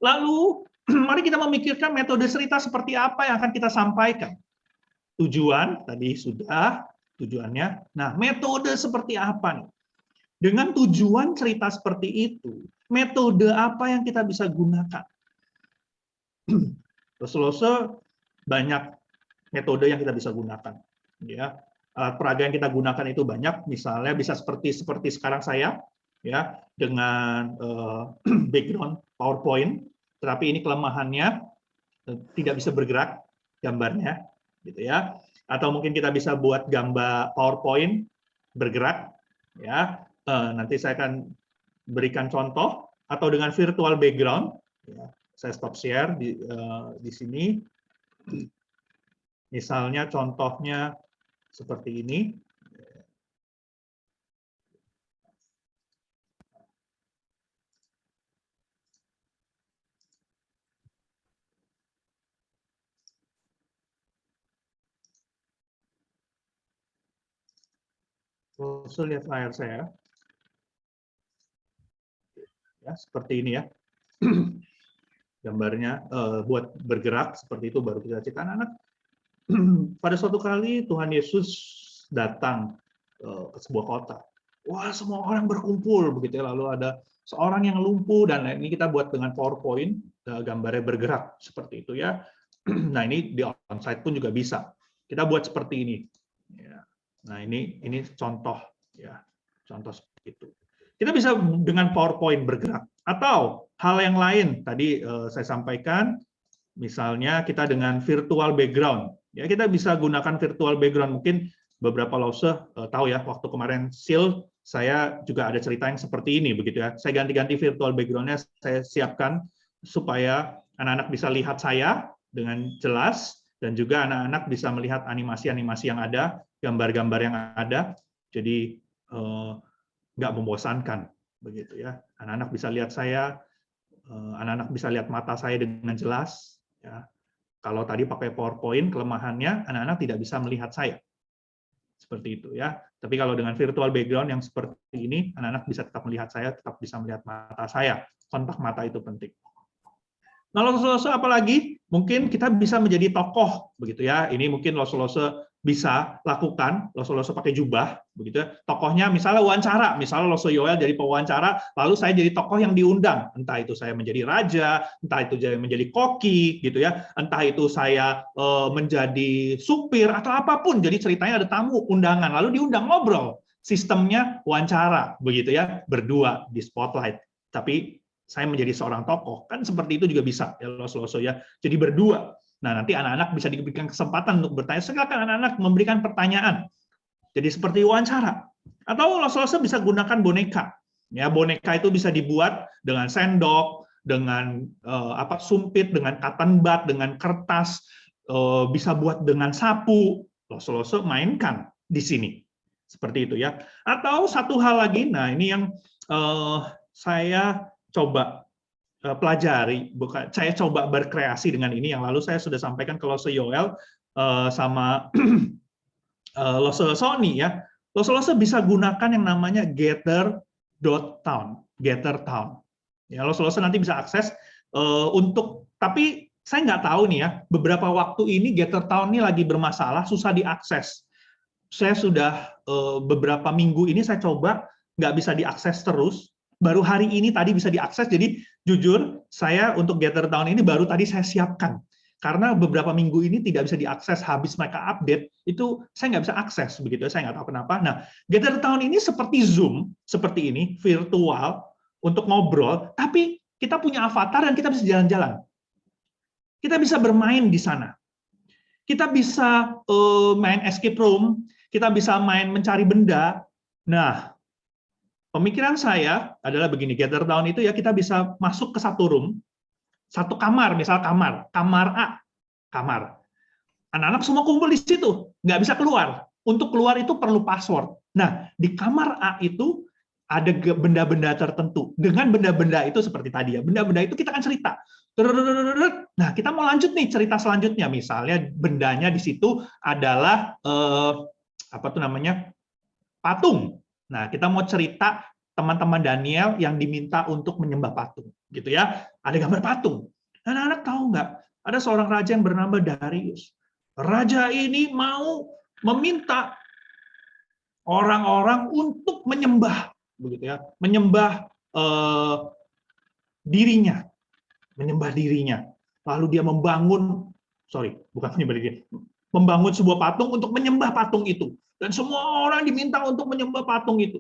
Lalu, mari kita memikirkan metode cerita seperti apa yang akan kita sampaikan. Tujuan, tadi sudah, tujuannya. Nah, metode seperti apa nih? Dengan tujuan cerita seperti itu, metode apa yang kita bisa gunakan? Lause banyak metode yang kita bisa gunakan. Ya, alat peraga yang kita gunakan itu banyak. Misalnya bisa seperti sekarang saya, ya, dengan background PowerPoint. Tetapi ini kelemahannya tidak bisa bergerak gambarnya, gitu ya. Atau mungkin kita bisa buat gambar PowerPoint bergerak, ya. Nanti saya akan berikan contoh. Atau dengan virtual background. Ya. Saya stop share di sini. Misalnya contohnya seperti ini. Terus lihat layar saya. Ya, seperti ini ya. Gambarnya buat bergerak seperti itu baru kita cerita anak-anak. Pada suatu kali Tuhan Yesus datang ke sebuah kota. Wah, semua orang berkumpul begitu ya. Lalu ada seorang yang lumpuh dan ini kita buat dengan PowerPoint, gambarnya bergerak seperti itu ya. Nah, ini di onsite pun juga bisa. Kita buat seperti ini. Ya. Nah, ini contoh ya. Contoh seperti itu. Kita bisa dengan PowerPoint bergerak atau hal yang lain. Tadi saya sampaikan misalnya kita dengan virtual background. Ya, kita bisa gunakan virtual background. Mungkin beberapa lause tahu ya, waktu kemarin SEAL, saya juga ada cerita yang seperti ini, begitu ya. Saya ganti-ganti virtual background-nya, saya siapkan supaya anak-anak bisa lihat saya dengan jelas, dan juga anak-anak bisa melihat animasi-animasi yang ada, gambar-gambar yang ada, jadi nggak membosankan, begitu ya. Anak-anak bisa lihat saya, anak-anak bisa lihat mata saya dengan jelas, ya. Kalau tadi pakai PowerPoint, kelemahannya anak-anak tidak bisa melihat saya. Seperti itu ya. Tapi kalau dengan virtual background yang seperti ini, anak-anak bisa tetap melihat saya, tetap bisa melihat mata saya. Kontak mata itu penting. Nah, lose-lose apa lagi? Mungkin kita bisa menjadi tokoh, begitu ya. Ini mungkin lose-lose bisa lakukan, Loso pakai jubah, begitu ya. Tokohnya misalnya wawancara, misalnya Loso Yoel jadi pewawancara, lalu saya jadi tokoh yang diundang, entah itu saya menjadi raja, entah itu menjadi koki, gitu ya, entah itu saya menjadi supir atau apapun. Jadi ceritanya ada tamu undangan, lalu diundang ngobrol. Sistemnya wawancara, begitu ya, berdua di spotlight. Tapi saya menjadi seorang tokoh, kan seperti itu juga bisa ya Loso ya. Jadi berdua. Nah, nanti anak-anak bisa diberikan kesempatan untuk bertanya. Silakan anak-anak memberikan pertanyaan. Jadi seperti wawancara. Atau Loso bisa gunakan boneka. Ya, boneka itu bisa dibuat dengan sendok, dengan sumpit, dengan cotton bud, dengan kertas, bisa buat dengan sapu. Loso mainkan di sini. Seperti itu ya. Atau satu hal lagi, nah ini yang saya coba pelajari, saya coba berkreasi dengan ini, yang lalu saya sudah sampaikan ke Loso Yoel sama Loso Sony ya. Loso bisa gunakan yang namanya gather.town, gather.town. Ya, Loso nanti bisa akses tapi saya nggak tahu nih ya, beberapa waktu ini gather.town ini lagi bermasalah, susah diakses. Saya sudah beberapa minggu ini saya coba nggak bisa diakses terus. Baru hari ini tadi bisa diakses, jadi jujur saya untuk gather.town ini baru tadi saya siapkan. Karena beberapa minggu ini tidak bisa diakses, habis mereka update, itu saya nggak bisa akses, begitu saya nggak tahu kenapa. Nah, gather.town ini seperti Zoom, seperti ini, virtual, untuk ngobrol, tapi kita punya avatar dan kita bisa jalan-jalan. Kita bisa bermain di sana. Kita bisa main escape room, kita bisa main mencari benda. Nah, pemikiran saya adalah begini, gather.town itu ya kita bisa masuk ke satu room, satu kamar, misal kamar A, kamar. Anak-anak semua kumpul di situ, nggak bisa keluar. Untuk keluar itu perlu password. Nah, di kamar A itu ada benda-benda tertentu. Dengan benda-benda itu seperti tadi ya, benda-benda itu kita akan cerita. Nah, kita mau lanjut nih cerita selanjutnya. Misalnya bendanya di situ adalah patung. Nah, kita mau cerita teman-teman Daniel yang diminta untuk menyembah patung, gitu ya. Ada gambar patung. Anak-anak tahu nggak? Ada seorang raja yang bernama Darius. Raja ini mau meminta orang-orang untuk menyembah, begitu ya, menyembah dirinya. Lalu dia membangun sebuah patung untuk menyembah patung itu. Dan semua orang diminta untuk menyembah patung itu.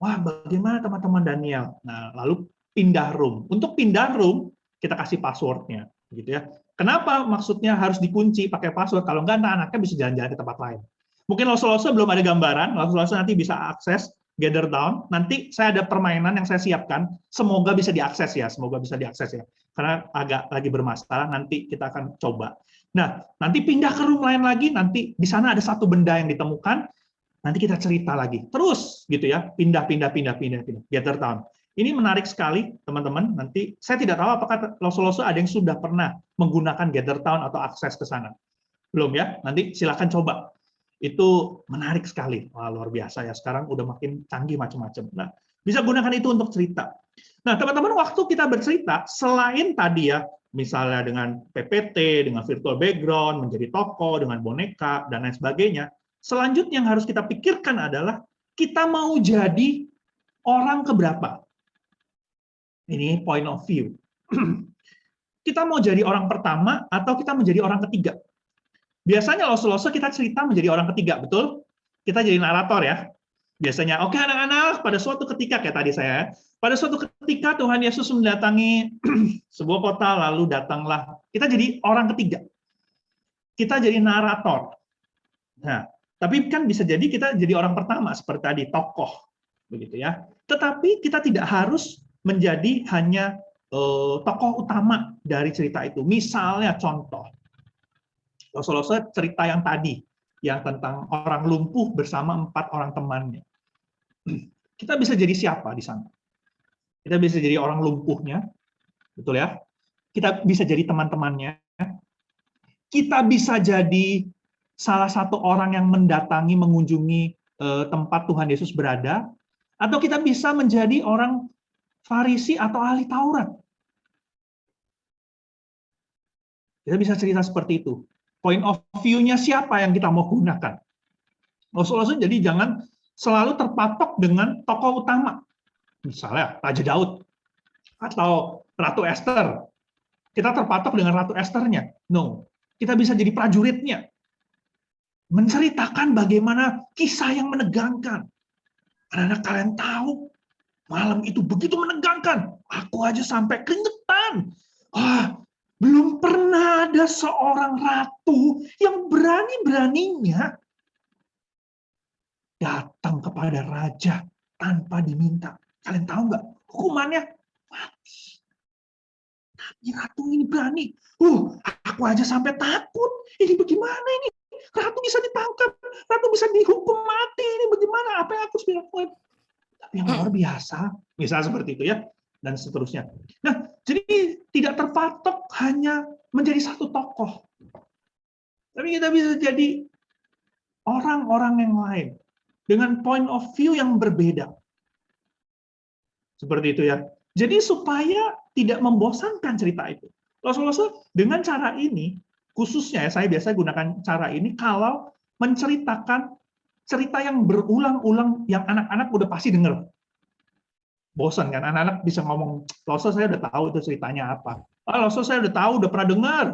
Wah, bagaimana teman-teman Daniel? Nah, lalu pindah room. Untuk pindah room, kita kasih password-nya, gitu ya. Kenapa maksudnya harus dikunci pakai password? Kalau enggak, anaknya bisa jalan-jalan ke tempat lain. Mungkin Loso belum ada gambaran, Loso nanti bisa akses gather.town. Nanti saya ada permainan yang saya siapkan, semoga bisa diakses ya, Karena agak lagi bermasalah, nanti kita akan coba. Nah, nanti pindah ke room lain lagi, nanti di sana ada satu benda yang ditemukan, nanti kita cerita lagi. Terus gitu ya, pindah. Gather.town. Ini menarik sekali, teman-teman. Nanti saya tidak tahu apakah Loso ada yang sudah pernah menggunakan gather.town atau akses ke sana. Belum ya? Nanti silakan coba. Itu menarik sekali. Wah, luar biasa ya. Sekarang udah makin canggih macam-macam. Nah, bisa gunakan itu untuk cerita. Nah, teman-teman, waktu kita bercerita, selain tadi ya, misalnya dengan PPT, dengan virtual background, menjadi tokoh, dengan boneka, dan lain sebagainya, selanjutnya yang harus kita pikirkan adalah kita mau jadi orang keberapa. Ini point of view. Kita mau jadi orang pertama atau kita menjadi orang ketiga. Biasanya Loso kita cerita menjadi orang ketiga, betul? Kita jadi narator ya. Biasanya, oke anak-anak, pada suatu ketika, kayak tadi saya, pada suatu ketika Tuhan Yesus mendatangi sebuah kota, lalu datanglah. Kita jadi orang ketiga. Kita jadi narator. Nah, tapi kan bisa jadi kita jadi orang pertama, seperti tadi, tokoh. Begitu ya. Tetapi kita tidak harus menjadi hanya tokoh utama dari cerita itu. Misalnya contoh, Loso cerita yang tadi, yang tentang orang lumpuh bersama 4 orang temannya. Kita bisa jadi siapa di sana? Kita bisa jadi orang lumpuhnya, betul ya? Kita bisa jadi teman-temannya. Kita bisa jadi salah satu orang yang mendatangi, mengunjungi tempat Tuhan Yesus berada, atau kita bisa menjadi orang Farisi atau ahli Taurat. Kita bisa cerita seperti itu. Point of view-nya siapa yang kita mau gunakan. Jadi jangan selalu terpatok dengan tokoh utama. Misalnya Raja Daud atau Ratu Esther. Kita terpatok dengan Ratu Esther-nya. No, kita bisa jadi prajuritnya. Menceritakan bagaimana kisah yang menegangkan. Anak-anak kalian tahu, malam itu begitu menegangkan. Aku aja sampai keringetan. Belum pernah ada seorang ratu yang berani-beraninya datang kepada raja tanpa diminta. Kalian tahu nggak? Hukumannya mati. Tapi ratu ini berani. Aku aja sampai takut. Ini bagaimana ini? Ratu bisa ditangkap, ratu bisa dihukum mati. Ini bagaimana? Apa yang aku harus lakukan? Tapi yang luar biasa, misalnya seperti itu ya, dan seterusnya. Nah, jadi tidak terpatok hanya menjadi satu tokoh. Tapi kita bisa jadi orang-orang yang lain dengan point of view yang berbeda. Seperti itu ya. Jadi supaya tidak membosankan cerita itu. Rasul-rasul dengan cara ini, khususnya ya, saya biasa gunakan cara ini kalau menceritakan cerita yang berulang-ulang yang anak-anak udah pasti dengar. Bosan kan, anak-anak bisa ngomong, Rasul saya udah tahu itu ceritanya apa. Rasul saya udah tahu, udah pernah dengar.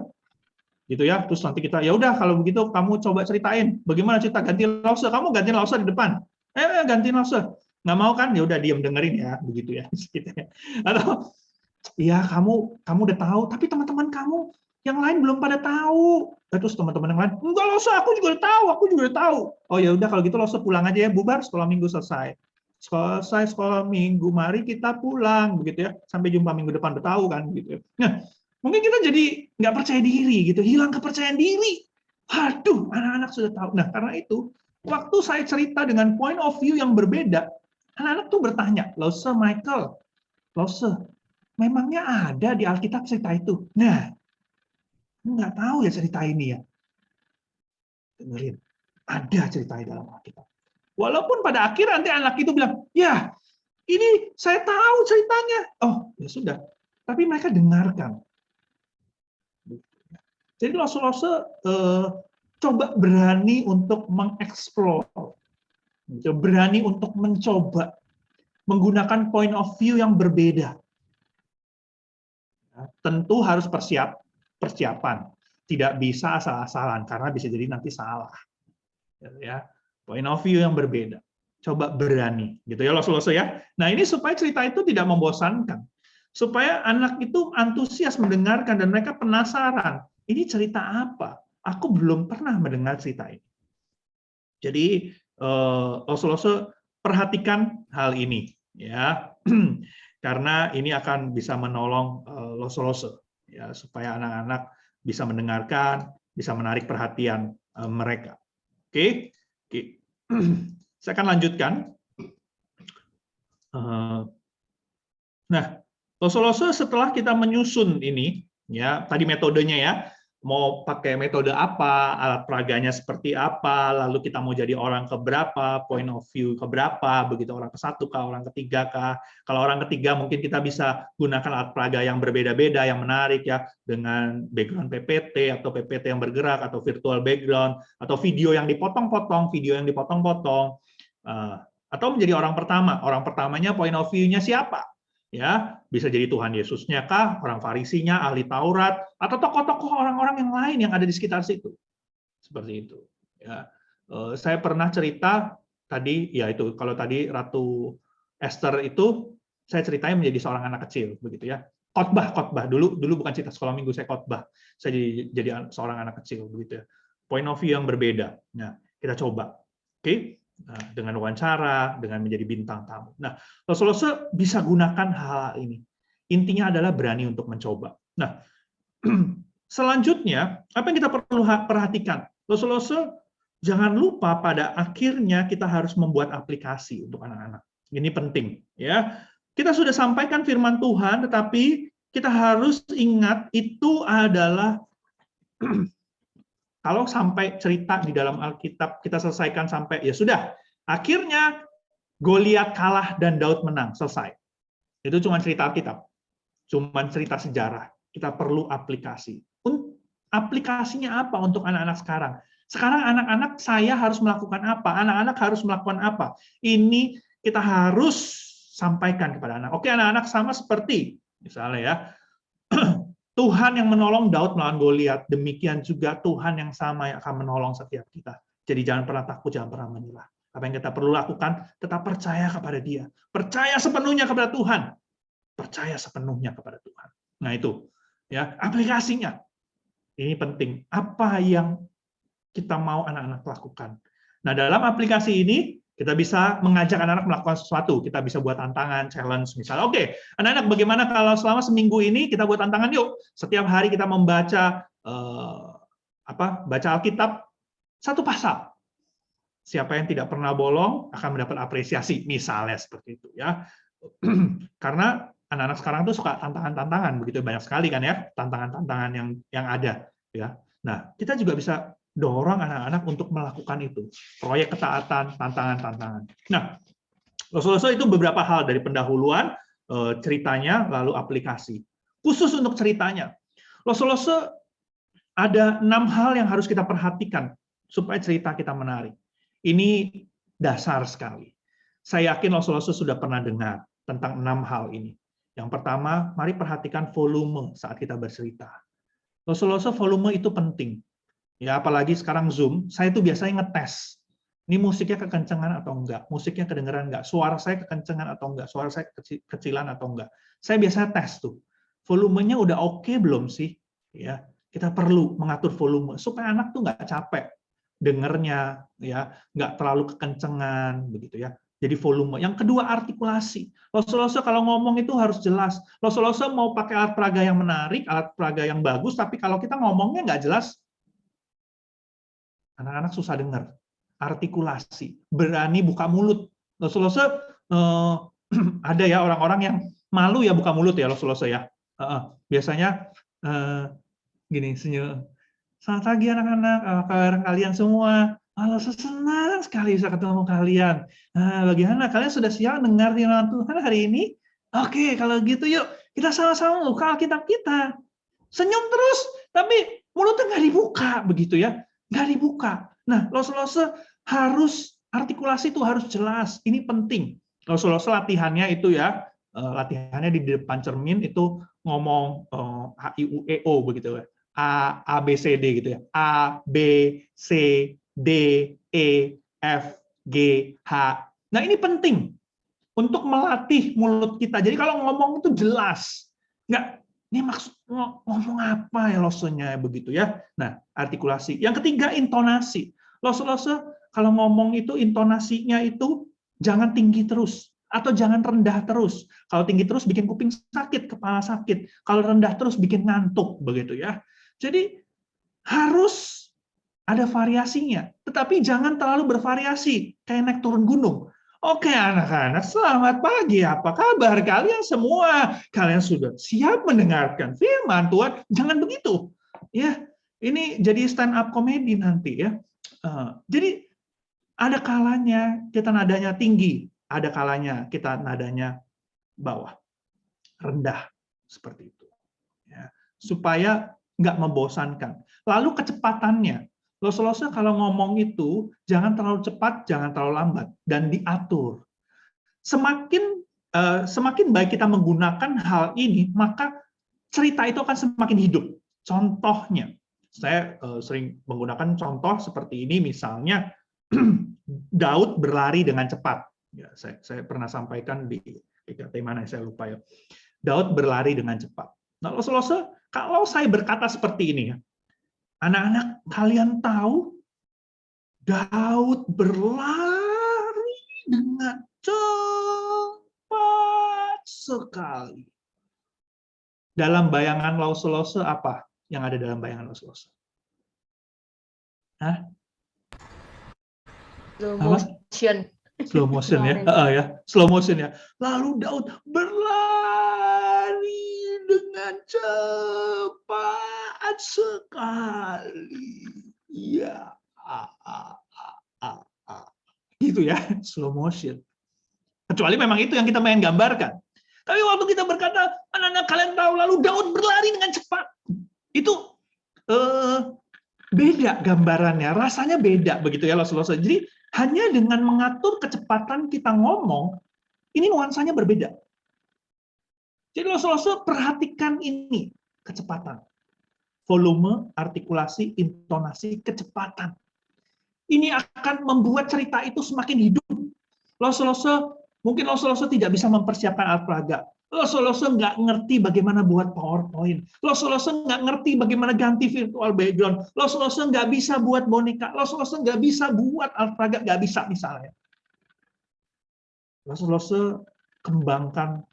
Gitu ya, terus nanti kita, ya udah kalau begitu kamu coba ceritain, bagaimana cerita ganti Rasul, kamu gantiin Rasul di depan. Gantiin Rasul. Nggak mau kan? Ya udah diam dengerin ya, begitu ya. Atau ya kamu udah tahu, tapi teman-teman kamu yang lain belum pada tahu. Terus teman-teman yang lain, enggak Rasul, aku juga udah tahu. Oh ya udah kalau gitu Rasul pulang aja ya, bubar sekolah minggu selesai. Selesai sekolah minggu, mari kita pulang, begitu ya. Sampai jumpa minggu depan, udah tahu kan, gitu. Nah, mungkin kita jadi nggak percaya diri, gitu, hilang kepercayaan diri. Aduh, anak-anak sudah tahu. Nah, karena itu, waktu saya cerita dengan point of view yang berbeda, anak-anak tuh bertanya, Lause Michael, Lause, memangnya ada di Alkitab cerita itu? Nah, nggak tahu ya cerita ini ya. Dengerin, ada cerita di dalam Alkitab. Walaupun pada akhir nanti anak itu bilang, ya ini saya tahu ceritanya. Oh ya sudah, tapi mereka dengarkan. Jadi Rasul-Rasul coba berani untuk mengeksplor, berani untuk mencoba menggunakan point of view yang berbeda. Tentu harus persiapan, tidak bisa asal-asalan karena bisa jadi nanti salah. Ya. Point of view yang berbeda. Coba berani, gitu ya Rasul-Rasul ya. Nah ini supaya cerita itu tidak membosankan, supaya anak itu antusias mendengarkan dan mereka penasaran. Ini cerita apa? Aku belum pernah mendengar cerita ini. Jadi Rasul-Rasul perhatikan hal ini, ya, karena ini akan bisa menolong Rasul-Rasul, ya, supaya anak-anak bisa mendengarkan, bisa menarik perhatian mereka. Oke. Saya akan lanjutkan. Nah, Rasul-Rasul setelah kita menyusun ini, ya tadi metodenya ya, mau pakai metode apa, alat peraganya seperti apa, lalu kita mau jadi orang keberapa, point of view keberapa, begitu orang ke-1 kah, orang ke-3 kah. Kalau orang ke-3 mungkin kita bisa gunakan alat peraga yang berbeda-beda, yang menarik ya, dengan background PPT atau PPT yang bergerak atau virtual background atau video yang dipotong-potong, atau menjadi orang pertama. Orang pertamanya point of view-nya siapa? Ya, bisa jadi Tuhan Yesusnya kah, orang Farisinya, ahli Taurat, atau tokoh-tokoh orang-orang yang lain yang ada di sekitar situ. Seperti itu. Ya, saya pernah cerita tadi, ya itu kalau tadi Ratu Esther itu saya ceritanya menjadi seorang anak kecil, begitu ya. Khotbah dulu bukan cerita sekolah minggu, saya khotbah. Saya jadi seorang anak kecil, begitu ya. Point of view yang berbeda. Nah, kita coba, oke? Nah, dengan wawancara, dengan menjadi bintang tamu. Nah, Rasul-Rasul bisa gunakan hal ini. Intinya adalah berani untuk mencoba. Nah, selanjutnya, apa yang kita perlu perhatikan? Rasul-Rasul jangan lupa pada akhirnya kita harus membuat aplikasi untuk anak-anak. Ini penting, ya. Kita sudah sampaikan firman Tuhan, tetapi kita harus ingat itu adalah kalau sampai cerita di dalam Alkitab kita selesaikan sampai ya sudah, akhirnya Goliat kalah dan Daud menang, selesai. Itu cuma cerita Alkitab, cuma cerita sejarah. Kita perlu aplikasi. aplikasinya apa untuk anak-anak sekarang? Sekarang anak-anak saya harus melakukan apa? Anak-anak harus melakukan apa? Ini kita harus sampaikan kepada anak. Oke, anak-anak sama seperti misalnya ya, Tuhan yang menolong Daud melawan Goliat, demikian juga Tuhan yang sama yang akan menolong setiap kita. Jadi jangan pernah takut, jangan pernah menyerah. Apa yang kita perlu lakukan, tetap percaya kepada Dia. Percaya sepenuhnya kepada Tuhan. Percaya sepenuhnya kepada Tuhan. Nah itu, ya aplikasinya. Ini penting. Apa yang kita mau anak-anak lakukan? Nah dalam aplikasi ini, kita bisa mengajak anak-anak melakukan sesuatu. Kita bisa buat tantangan, challenge, misalnya. Oke, anak-anak bagaimana kalau selama seminggu ini kita buat tantangan yuk. Setiap hari kita membaca baca Alkitab satu pasal. Siapa yang tidak pernah bolong akan mendapat apresiasi, misalnya seperti itu ya. Karena anak-anak sekarang tuh suka tantangan-tantangan, begitu banyak sekali kan ya tantangan-tantangan yang ada ya. Nah, kita juga bisa dorong anak-anak untuk melakukan itu. Proyek ketaatan, tantangan-tantangan. Nah, Rasul-Rasul itu beberapa hal dari pendahuluan, ceritanya, lalu aplikasi. Khusus untuk ceritanya, Rasul-Rasul ada 6 hal yang harus kita perhatikan supaya cerita kita menarik. Ini dasar sekali. Saya yakin Rasul-Rasul sudah pernah dengar tentang 6 hal ini. Yang pertama, mari perhatikan volume saat kita bercerita. Rasul-Rasul volume itu penting. Ya, apalagi sekarang Zoom, saya tuh biasanya ngetes. Ini musiknya kekencengan atau enggak? Musiknya kedengeran enggak? Suara saya kekencengan atau enggak? Suara saya kecilan atau enggak? Saya biasanya tes tuh. Volumenya udah oke belum sih? Ya, kita perlu mengatur volume supaya anak tuh nggak capek dengernya, ya, nggak terlalu kekencengan, begitu ya. Jadi volume. Yang kedua, artikulasi. Rasul-Rasul kalau ngomong itu harus jelas. Rasul-Rasul mau pakai alat peraga yang menarik, alat peraga yang bagus, tapi kalau kita ngomongnya nggak jelas, anak-anak susah dengar. Artikulasi, berani buka mulut. Rasul-Rasul ada ya orang-orang yang malu ya buka mulut ya Rasul-Rasul ya. Biasanya gini, senyum. Selamat pagi anak-anak, apa kabar kalian semua? Halo, senang sekali bisa ketemu kalian. Nah, bagaimana? Kalian sudah siap dengar firman Tuhan hari ini? Oke, kalau gitu yuk, kita sama-sama buka Alkitab kita. Senyum terus, tapi mulutnya nggak dibuka, begitu ya. Nggak dibuka. Nah, Rasul-Rasul harus, artikulasi itu harus jelas. Ini penting. Rasul-Rasul latihannya itu ya, latihannya di depan cermin itu ngomong HIUEO begitu ya. A B C D gitu ya. A B C D E F G H. Nah, ini penting untuk melatih mulut kita. Jadi kalau ngomong itu jelas. Nggak, ini maksud ngomong apa ya Rasulnya begitu ya. Nah, artikulasi. Yang ketiga, intonasi. Rasul kalau ngomong itu intonasinya itu jangan tinggi terus atau jangan rendah terus. Kalau tinggi terus bikin kuping sakit, kepala sakit. Kalau rendah terus bikin ngantuk begitu ya. Jadi harus ada variasinya, tetapi jangan terlalu bervariasi kayak naik turun gunung. Oke anak-anak, selamat pagi. Apa kabar kalian semua? Kalian sudah siap mendengarkan firman Tuhan? Jangan begitu. Ya, ini jadi stand up comedy nanti ya. Jadi ada kalanya kita nadanya tinggi, ada kalanya kita nadanya bawah, rendah seperti itu. Ya, supaya nggak membosankan. Lalu kecepatannya. Rasul-Rasul kalau ngomong itu jangan terlalu cepat, jangan terlalu lambat, dan diatur. Semakin baik kita menggunakan hal ini, maka cerita itu akan semakin hidup. Contohnya, saya sering menggunakan contoh seperti ini, misalnya Daud berlari dengan cepat. Ya, saya pernah sampaikan di IKT mana saya lupa ya. Daud berlari dengan cepat. Nah, Rasul-Rasul, kalau saya berkata seperti ini ya, anak-anak kalian tahu Daud berlari dengan cepat sekali. Dalam bayangan Rasul-Rasul apa yang ada dalam bayangan Rasul-Rasul? Hah? Slow motion. Slow motion ya. Ya, slow motion ya. Lalu Daud berlari dengan cepat sekali. Ya. Gitu ya, slow motion. Kecuali memang itu yang kita main gambarkan. Tapi waktu kita berkata, anak-anak kalian tahu lalu Daud berlari dengan cepat. Itu beda gambarannya, rasanya beda begitu ya lose-lose. Jadi hanya dengan mengatur kecepatan kita ngomong, ini nuansanya berbeda. Jadi lose-lose perhatikan ini, kecepatan. Volume, artikulasi, intonasi, kecepatan. Ini akan membuat cerita itu semakin hidup. Mungkin lose-lose tidak bisa mempersiapkan alat peraga. Lose-lose nggak ngerti bagaimana buat PowerPoint. Lose-lose nggak ngerti bagaimana ganti virtual background. Lose-lose nggak bisa buat boneka. Lose-lose nggak bisa buat alat peraga, nggak bisa misalnya. Lose-lose kembangkan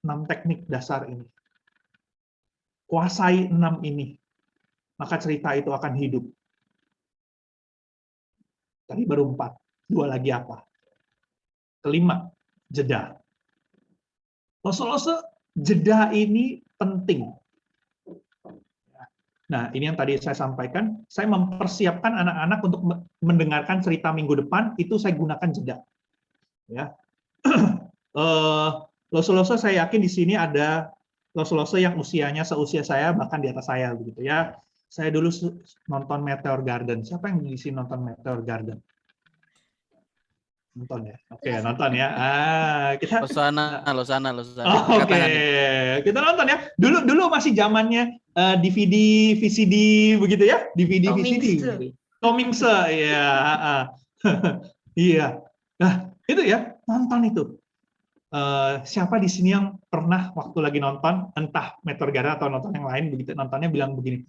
6 teknik dasar ini. Kuasai 6 ini. Maka cerita itu akan hidup. Tadi baru 4. 2 lagi apa? Kelima, jeda. Lose-lose jeda ini penting. Nah, ini yang tadi saya sampaikan. Saya mempersiapkan anak-anak untuk mendengarkan cerita minggu depan, itu saya gunakan jeda. Ya. Lose-lose saya yakin di sini ada lose-lose yang usianya seusia saya, bahkan di atas saya begitu ya. Saya dulu nonton Meteor Garden. Siapa yang di sini nonton Meteor Garden? Nonton ya. Oke, nonton ya. Kita Losana. Oke. Kita nonton ya. Dulu masih zamannya DVD, VCD begitu ya. DVD, VCD. Comingse ya. Iya. Nah, itu ya, nonton itu. Siapa di sini yang pernah waktu lagi nonton, entah Meteor Garden atau nonton yang lain begitu, nontonnya bilang begini,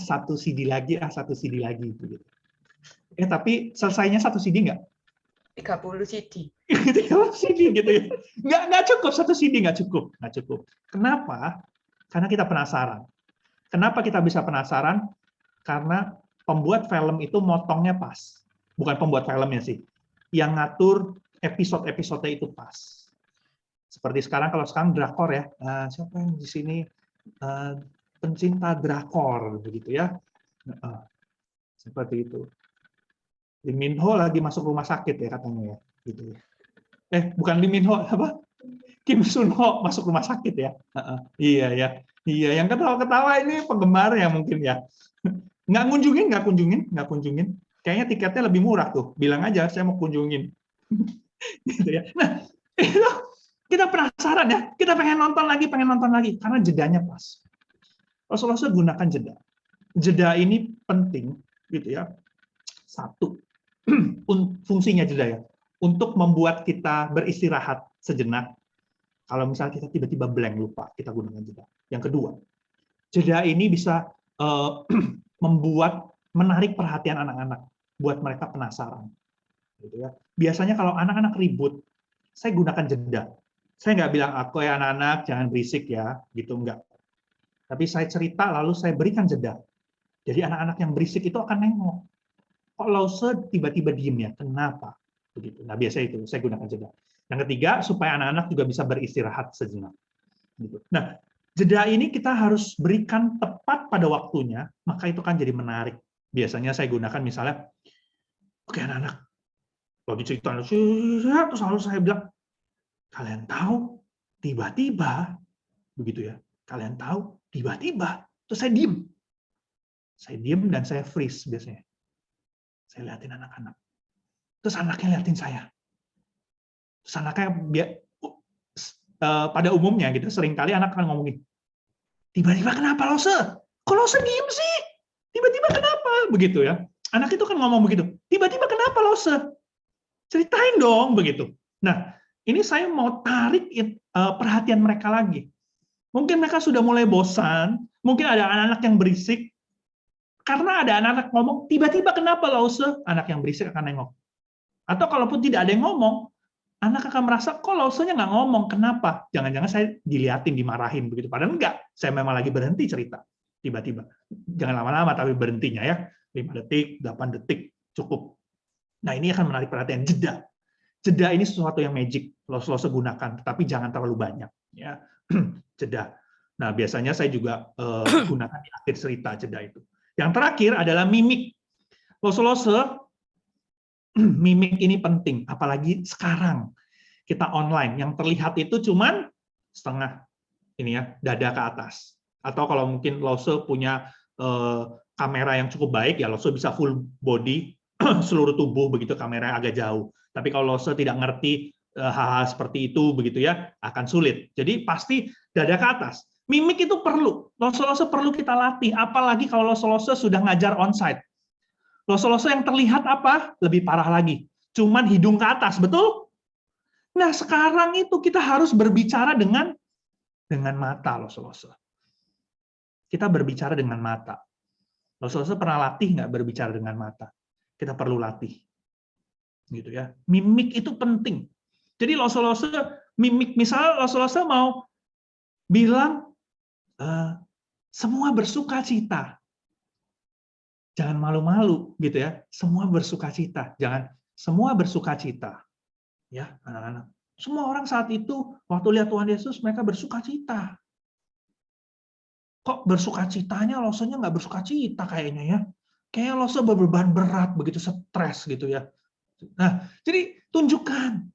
satu CD lagi begitu. Tapi selesainya satu CD nggak? 30 CD. 30 CD gitu ya. Nggak cukup, satu CD nggak cukup. Kenapa? Karena kita penasaran. Kenapa kita bisa penasaran? Karena pembuat film itu motongnya pas. Bukan pembuat filmnya sih. Yang ngatur episode-episode itu pas. Seperti kalau sekarang drakor ya. Siapa yang di sini pencinta drakor begitu ya? Seperti itu. Lee Min Ho lagi masuk rumah sakit ya katanya ya, gitu ya. Bukan Lee Min Ho, apa? Kim Sun Ho masuk rumah sakit ya. Iya ya. Iya, yang ketawa-ketawa ini penggemarnya mungkin ya. Nggak kunjungin. Kayaknya tiketnya lebih murah tuh. Bilang aja saya mau kunjungin. Gitu ya. Nah, itu kita penasaran ya. Kita pengen nonton lagi karena jedanya pas. Rasulullah gunakan jeda. Jeda ini penting gitu ya. Satu, fungsinya jeda ya, untuk membuat kita beristirahat sejenak. Kalau misalnya kita tiba-tiba blank, lupa, kita gunakan jeda. Yang kedua, jeda ini bisa menarik perhatian anak-anak, buat mereka penasaran. Gitu ya. Biasanya kalau anak-anak ribut, saya gunakan jeda. Saya nggak bilang, aku ya anak-anak, jangan berisik ya, gitu, enggak. Tapi saya cerita, lalu saya berikan jeda. Jadi anak-anak yang berisik itu akan nengok. Kok lose tiba-tiba diem ya? Kenapa? Begitu. Nah, biasa itu saya gunakan jeda. Yang ketiga, supaya anak-anak juga bisa beristirahat sejenak. Gitu. Nah, jeda ini kita harus berikan tepat pada waktunya, maka itu kan jadi menarik. Biasanya saya gunakan misalnya, oke anak-anak, lagi cerita, terus lalu saya bilang, kalian tahu, tiba-tiba, begitu ya, kalian tahu, tiba-tiba, terus saya diem. Saya diem dan saya freeze biasanya. Saya lihatin anak-anak. Terus anaknya lihatin saya. Terus anaknya pada umumnya gitu, seringkali anak akan ngomongin, tiba-tiba kenapa Lose? Kok Lose diem sih? Tiba-tiba kenapa? Begitu ya. Anak itu kan ngomong begitu. Tiba-tiba kenapa Lose? Ceritain dong begitu. Nah, ini saya mau tarik perhatian mereka lagi. Mungkin mereka sudah mulai bosan, mungkin ada anak-anak yang berisik. Karena ada anak-anak ngomong, tiba-tiba kenapa Lause? Anak yang berisik akan nengok. Atau kalaupun tidak ada yang ngomong, anak akan merasa, kok Lause-nya nggak ngomong, kenapa? Jangan-jangan saya diliatin, dimarahin, begitu. Padahal enggak, saya memang lagi berhenti cerita. Tiba-tiba. Jangan lama-lama, tapi berhentinya ya. 5 detik, 8 detik, cukup. Nah, ini akan menarik perhatian. Jeda. Jeda ini sesuatu yang magic, Lause gunakan, tetapi jangan terlalu banyak. Ya. Jeda. Nah, biasanya saya juga gunakan di akhir cerita jeda itu. Yang terakhir adalah mimik. Lose-lose, mimik ini penting, apalagi sekarang kita online. Yang terlihat itu cuman setengah ini ya, dada ke atas. Atau kalau mungkin Lose punya kamera yang cukup baik, ya Lose bisa full body, seluruh tubuh begitu, kamera agak jauh. Tapi kalau Lose tidak ngerti hal-hal seperti itu begitu ya, akan sulit. Jadi pasti dada ke atas. Mimik itu perlu. Lose perlu kita latih, apalagi kalau Lose sudah ngajar onsite. Lose yang terlihat apa? Lebih parah lagi. Cuman hidung ke atas, betul? Nah, sekarang itu kita harus berbicara dengan mata, Lose. Kita berbicara dengan mata. Lose pernah latih nggak berbicara dengan mata? Kita perlu latih. Gitu ya. Mimik itu penting. Jadi Lose mimik, misalnya Lose mau bilang semua bersuka cita. Jangan malu-malu gitu ya. Semua bersuka cita. Jangan semua bersuka cita. Ya, anak-anak. Semua orang saat itu waktu lihat Tuhan Yesus mereka bersuka cita. Kok bersuka citanya Lose-nya nggak bersuka cita kayaknya ya. Kayak Lose beban berat begitu, stres gitu ya. Nah, jadi tunjukkan.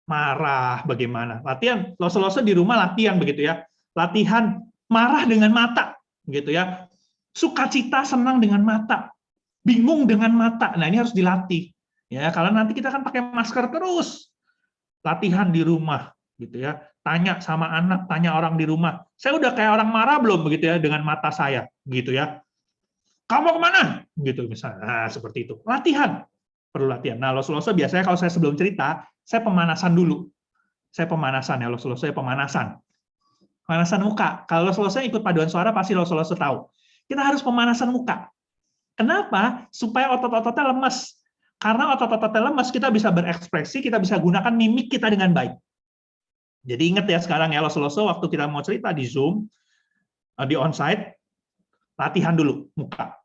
Marah bagaimana? Latihan Lose di rumah latihan begitu ya. Latihan marah dengan mata gitu ya. Sukacita senang dengan mata. Bingung dengan mata. Nah, ini harus dilatih. Ya, kalau nanti kita kan pakai masker terus. Latihan di rumah gitu ya. Tanya sama anak, tanya orang di rumah. Saya udah kayak orang marah belum begitu ya dengan mata saya gitu ya. Kamu kemana? Gitu misalnya. Nah, seperti itu. Latihan. Perlu latihan. Nah, Lose biasanya kalau saya sebelum cerita, saya pemanasan dulu. Saya pemanasan ya, Lose pemanasan. Pemanasan muka. Kalau Lose ikut paduan suara pasti Lose tahu. Kita harus pemanasan muka. Kenapa? Supaya otot-ototnya lemas. Karena otot-ototnya lemas, kita bisa berekspresi, kita bisa gunakan mimik kita dengan baik. Jadi ingat ya sekarang ya, Lose waktu kita mau cerita di Zoom, di onsite, latihan dulu muka.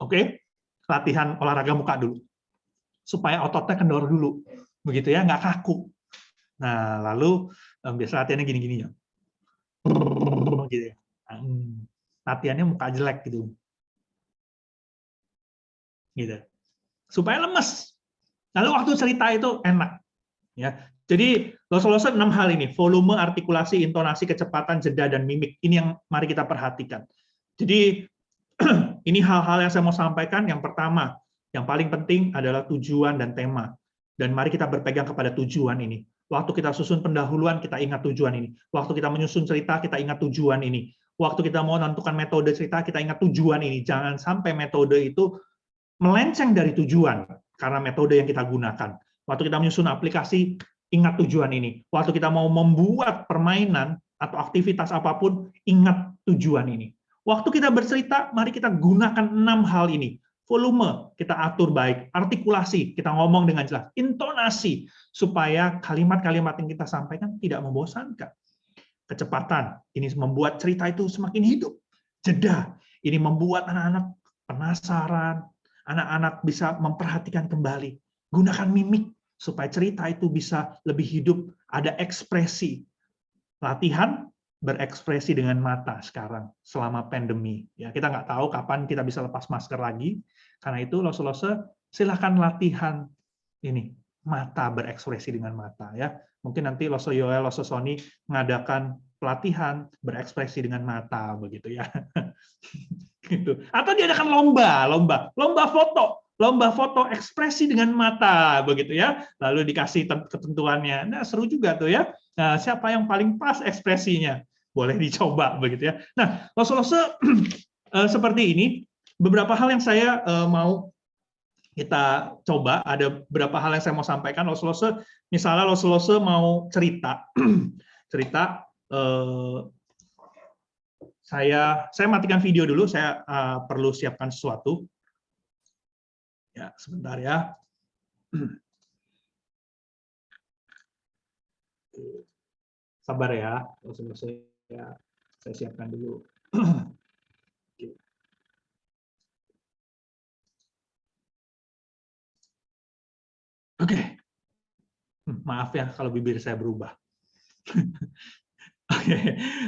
Oke? Latihan olahraga muka dulu. Supaya ototnya kendor dulu. Begitu ya, nggak kaku. Nah, lalu biasa latihannya gini-gini ya. Gitu ya. Latihannya muka jelek gitu. Gitu. Supaya lemes. Lalu waktu cerita itu enak. Ya. Jadi Lose 6 hal ini, volume, artikulasi, intonasi, kecepatan, jeda, dan mimik. Ini yang mari kita perhatikan. Jadi ini hal-hal yang saya mau sampaikan. Yang pertama, yang paling penting adalah tujuan dan tema. Dan mari kita berpegang kepada tujuan ini. Waktu kita susun pendahuluan, kita ingat tujuan ini. Waktu kita menyusun cerita, kita ingat tujuan ini. Waktu kita mau menentukan metode cerita, kita ingat tujuan ini. Jangan sampai metode itu melenceng dari tujuan karena metode yang kita gunakan. Waktu kita menyusun aplikasi, ingat tujuan ini. Waktu kita mau membuat permainan atau aktivitas apapun, ingat tujuan ini. Waktu kita bercerita, mari kita gunakan 6 hal ini. Volume, kita atur baik. Artikulasi, kita ngomong dengan jelas. Intonasi, supaya kalimat-kalimat yang kita sampaikan tidak membosankan. Kecepatan, ini membuat cerita itu semakin hidup. Jeda, ini membuat anak-anak penasaran, anak-anak bisa memperhatikan kembali. Gunakan mimik, supaya cerita itu bisa lebih hidup, ada ekspresi. Latihan, berekspresi dengan mata sekarang selama pandemi. Ya, kita nggak tahu kapan kita bisa lepas masker lagi. Karena itu Lose silahkan latihan ini mata, berekspresi dengan mata ya. Mungkin nanti Lose Yoel, Lose Sony mengadakan pelatihan berekspresi dengan mata begitu ya. Gitu. Atau diadakan lomba foto ekspresi dengan mata begitu ya. Lalu dikasih ketentuannya. Nah, seru juga tuh ya. Nah, siapa yang paling pas ekspresinya? Boleh dicoba begitu ya. Nah, Lose seperti ini, beberapa hal yang saya mau kita coba, ada beberapa hal yang saya mau sampaikan. Lose misalnya Lose mau cerita, saya matikan video dulu, saya perlu siapkan sesuatu. Ya, sebentar ya. Sabar ya, saya siapkan dulu. Oke. Maaf ya kalau bibir saya berubah.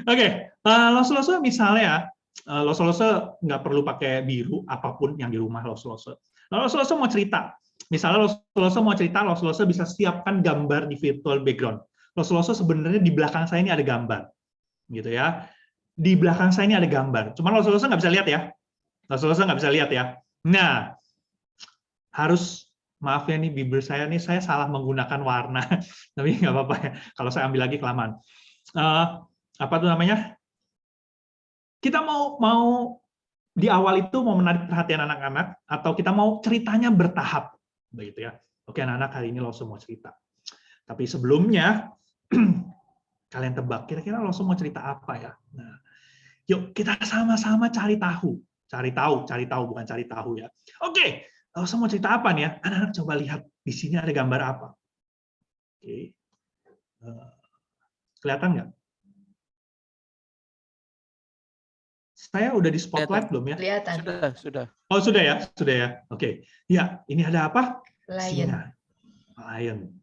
Oke. Lose misalnya, Lose nggak perlu pakai biru apapun yang di rumah Lose. Lose mau cerita. Misalnya Lose mau cerita, Lose bisa siapkan gambar di virtual background. Lose sebenarnya di belakang saya ini ada gambar, gitu ya. di belakang saya ini ada gambar. Cuman Loso-Loso nggak bisa lihat ya. Loso-Loso nggak bisa lihat ya. Nah, harus maaf ya nih bibir saya nih, saya salah menggunakan warna. Tapi nggak apa-apa ya. Kalau saya ambil lagi kelamaan. Apa tuh namanya? Kita mau di awal itu mau menarik perhatian anak-anak atau kita mau ceritanya bertahap, begitu ya. Oke anak-anak, hari ini Loso mau cerita. Tapi sebelumnya kalian tebak kira-kira Loso mau cerita apa ya? Nah, yuk kita sama-sama cari tahu, bukan cari tahu ya. Oke, Loso mau cerita apa nih ya? Anak-anak coba lihat di sini ada gambar apa? Oke, kelihatan nggak? Saya udah di spotlight belum ya? Kelihatan. Sudah. Oh sudah ya. Oke, ya ini ada apa? Lion. Singa. Lion.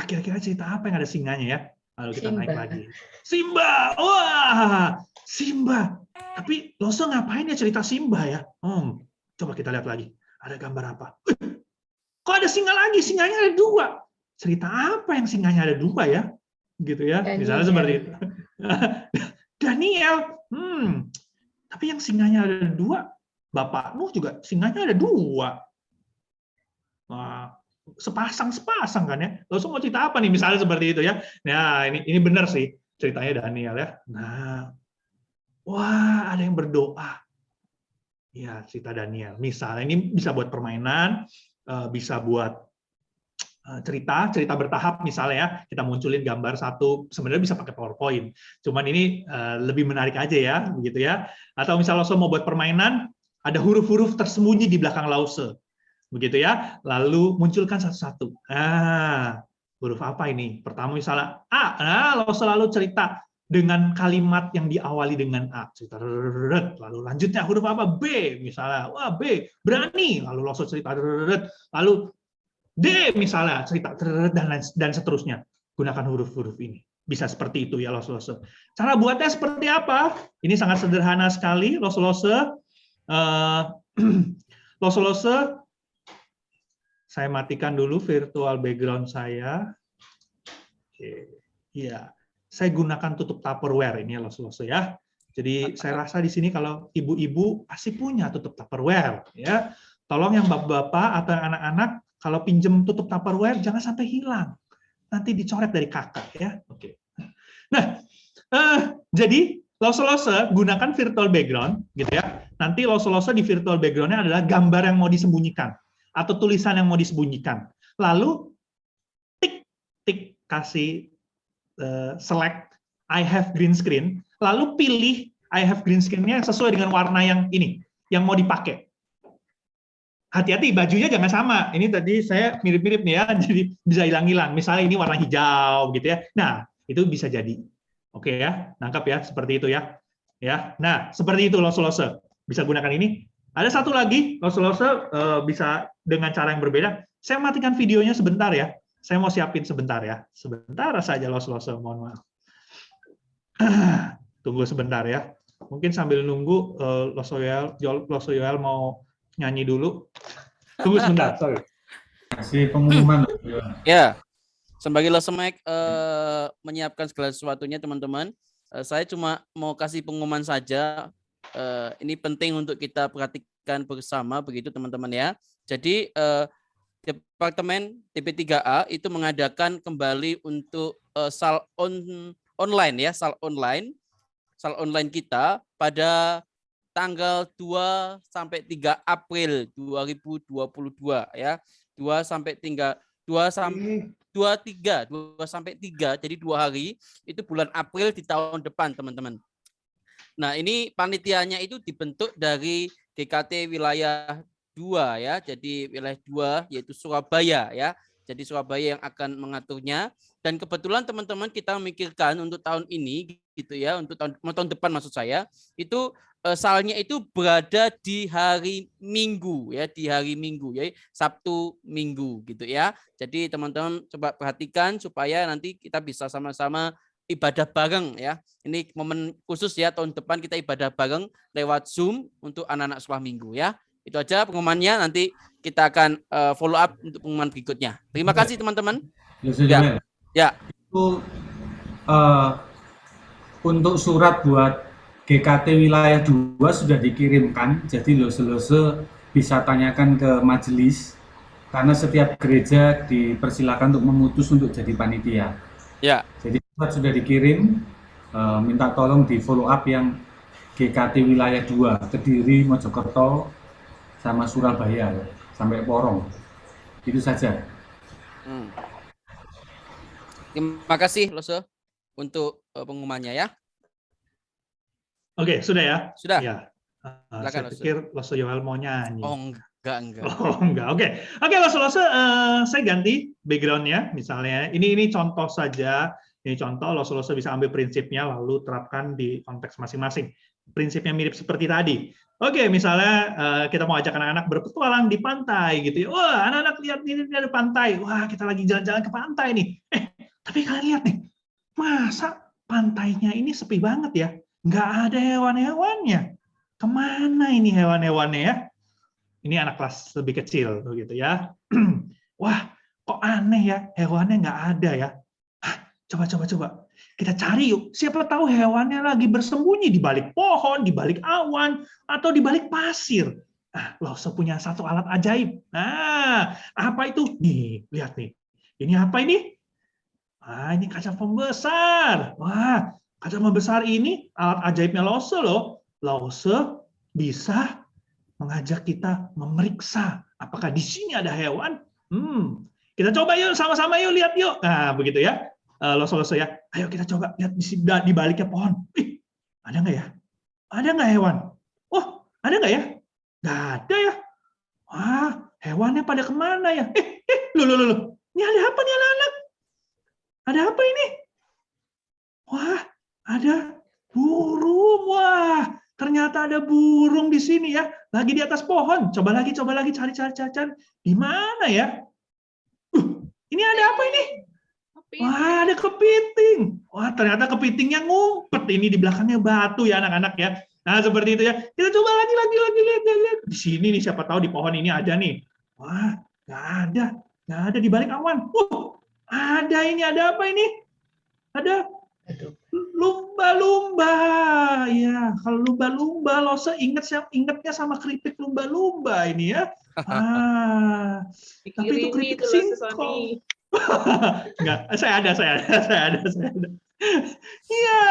Kira-kira cerita apa yang ada singanya ya? Lalu kita naik Simba. lagi. Simba, wah, Simba. Tapi Loso ngapain ya cerita Simba ya? Coba kita lihat lagi. Ada gambar apa? Kok ada singa lagi? Singanya ada 2. Cerita apa yang singanya ada 2 ya? Gitu ya. Daniel. Misalnya seperti itu. Daniel. Tapi yang singanya ada 2, Bapak Nuh juga singanya ada 2. Wah, sepasang kan ya. Loso mau cerita apa nih misalnya seperti itu ya. Nah, ini benar sih ceritanya Daniel ya. Nah, wah ada yang berdoa. Ya, cerita Daniel. Misalnya ini bisa buat permainan, bisa buat cerita bertahap misalnya ya. Kita munculin gambar satu, sebenarnya bisa pakai PowerPoint. Cuman ini lebih menarik aja ya, begitu ya. Atau misalnya Loso mau buat permainan, ada huruf-huruf tersembunyi di belakang Lause. Begitu ya. Lalu munculkan satu-satu. Huruf apa ini? Pertama misalnya A. Nah, Loso selalu cerita dengan kalimat yang diawali dengan A. Cerita, lalu lanjutnya huruf apa? B misalnya. Wah, B, berani. Lalu Loso cerita, lalu D misalnya, cerita, dan seterusnya. Gunakan huruf-huruf ini. Bisa seperti itu ya Loso-Loso. Cara buatnya seperti apa? Ini sangat sederhana sekali, Loso-Loso. Loso-Loso, saya matikan dulu virtual background saya. Oke, ya, saya gunakan tutup Tupperware ini ya Loso-Loso ya. Jadi saya rasa di sini kalau ibu-ibu pasti punya tutup Tupperware ya. Tolong yang bapak-bapak atau yang anak-anak kalau pinjem tutup Tupperware jangan sampai hilang. Nanti dicoret dari kakak ya. Oke. Nah, jadi Loso-Loso gunakan virtual background gitu ya. Nanti Loso-Loso di virtual background-nya adalah gambar yang mau disembunyikan atau tulisan yang mau disembunyikan. Lalu tik kasih select I have green screen, lalu pilih I have green screen-nya sesuai dengan warna yang ini, yang mau dipakai. Hati-hati bajunya jangan sama. Ini tadi saya mirip-mirip nih ya, jadi bisa hilang-hilang. Misalnya ini warna hijau gitu ya. Nah, itu bisa jadi. Oke ya, nangkap ya seperti itu ya. Ya. Nah, seperti itu Loso-Loso. Bisa gunakan ini. Ada satu lagi Loso-Loso bisa dengan cara yang berbeda. Saya matikan videonya sebentar ya. Saya mau siapin sebentar ya. Sebentar saja Loso-Loso, mohon maaf. Tunggu sebentar ya. Mungkin sambil nunggu Loso Yoel mau nyanyi dulu. Tunggu sebentar, sorry. Kasih pengumuman. Ya, sebagai Loso Mike menyiapkan segala sesuatunya teman-teman. Saya cuma mau kasih pengumuman saja. Ini penting untuk kita perhatikan bersama begitu teman-teman ya. Jadi Departemen DP3A itu mengadakan kembali untuk SAL online ya, SAL online kita pada tanggal 2 sampai 3 April 2022 ya. 2 sampai 3 jadi 2 hari itu bulan April di tahun depan teman-teman. Nah, ini panitianya itu dibentuk dari GKT wilayah 2 ya. Jadi wilayah 2 yaitu Surabaya ya. Jadi Surabaya yang akan mengaturnya. Dan kebetulan teman-teman kita memikirkan untuk tahun ini gitu ya, untuk tahun depan maksud saya, itu salnya itu berada di hari Minggu ya, di hari Minggu ya, Sabtu Minggu gitu ya. Jadi teman-teman coba perhatikan supaya nanti kita bisa sama-sama ibadah bareng ya. Ini momen khusus ya, tahun depan kita ibadah bareng lewat Zoom untuk anak-anak sekolah Minggu ya. Itu aja pengumumannya, nanti kita akan follow up untuk pengumuman berikutnya. Terima kasih teman-teman. Ya. Itu untuk surat buat GKT wilayah 2 sudah dikirimkan, jadi lose-lose bisa tanyakan ke majelis, karena setiap gereja dipersilakan untuk memutus untuk jadi panitia. Ya. Jadi surat sudah dikirim, minta tolong di follow up yang GKT wilayah 2, Kediri, Mojokerto, sama Surabaya, sampai Porong. Itu saja. Terima kasih Lose untuk pengumumannya ya. Oke, sudah ya? Sudah. Ya. Silakan, Saya Lose. pikir Lose Yoel mau nyanyi. Oh enggak. Oh enggak, oke. Oke, Lose, saya ganti background-nya misalnya. Ini contoh saja. Ini contoh, Lose bisa ambil prinsipnya lalu terapkan di konteks masing-masing. Prinsipnya mirip seperti tadi. Oke, misalnya kita mau ajak anak-anak berpetualang di pantai gitu ya. Wah, anak-anak lihat ini ada pantai. Wah, kita lagi jalan-jalan ke pantai nih. Tapi kalian lihat nih, masa pantainya ini sepi banget ya? Nggak ada hewan-hewannya. Kemana ini hewan-hewannya ya? Ini anak kelas lebih kecil, begitu ya. Wah, kok aneh ya, hewannya nggak ada ya. Coba. Kita cari yuk. Siapa tahu hewannya lagi bersembunyi di balik pohon, di balik awan, atau di balik pasir. Lose punya satu alat ajaib. Nah, apa itu? Nih, lihat nih. Ini apa ini? Ini kaca pembesar. Wah, kaca pembesar ini alat ajaibnya Lose loh. Lose bisa mengajak kita memeriksa apakah di sini ada hewan. Kita coba yuk, sama-sama yuk, lihat yuk. Nah, begitu ya. Lose ya. Ayo kita coba lihat di baliknya pohon. Ada nggak ya? Ada nggak hewan? Oh, ada nggak ya? Nggak ada ya. Wah, hewannya pada kemana ya? Loh. Ini ada apa nih anak-anak? Ada apa ini? Wah, ada burung. Wah, ternyata ada burung di sini ya. Lagi di atas pohon. Coba lagi, cari. Di mana ya? Ini ada apa ini? Wah, ada kepiting. Wah, ternyata kepitingnya ngumpet ini di belakangnya batu ya anak-anak ya. Nah, seperti itu ya. Kita coba lagi lihat. Di sini nih, siapa tahu di pohon ini ada nih. Wah, nggak ada di balik awan. Ada ini, ada apa ini? Ada lumba-lumba. Ya, kalau lumba-lumba, Lose ingatnya sama keripik lumba-lumba ini ya. Tapi itu keripik singkong. Enggak, saya ada. Iya,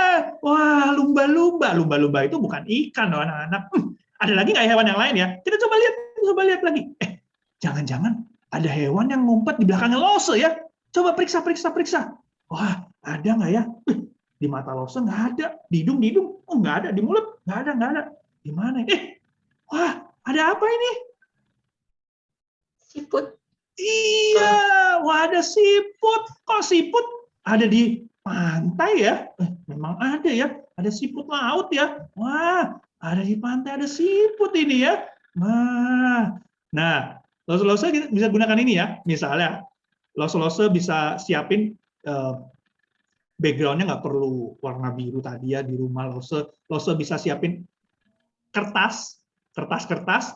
wah lumba-lumba itu bukan ikan loh anak-anak. Ada lagi nggak hewan yang lain ya? Kita coba lihat lagi. Jangan-jangan ada hewan yang ngumpet di belakangnya Lose ya? Coba periksa. Wah, ada nggak ya? Di mata Lose nggak ada, di hidung, oh nggak ada, di mulut nggak ada. Di mana? Wah, ada apa ini? Siput. Iya, wah ada siput. Kok siput ada di pantai ya? Memang ada ya, ada siput laut ya. Wah, ada di pantai ada siput ini ya. Nah, Lose bisa gunakan ini ya. Misalnya, Lose bisa siapin background-nya nggak perlu warna biru tadi ya di rumah Lose bisa siapin kertas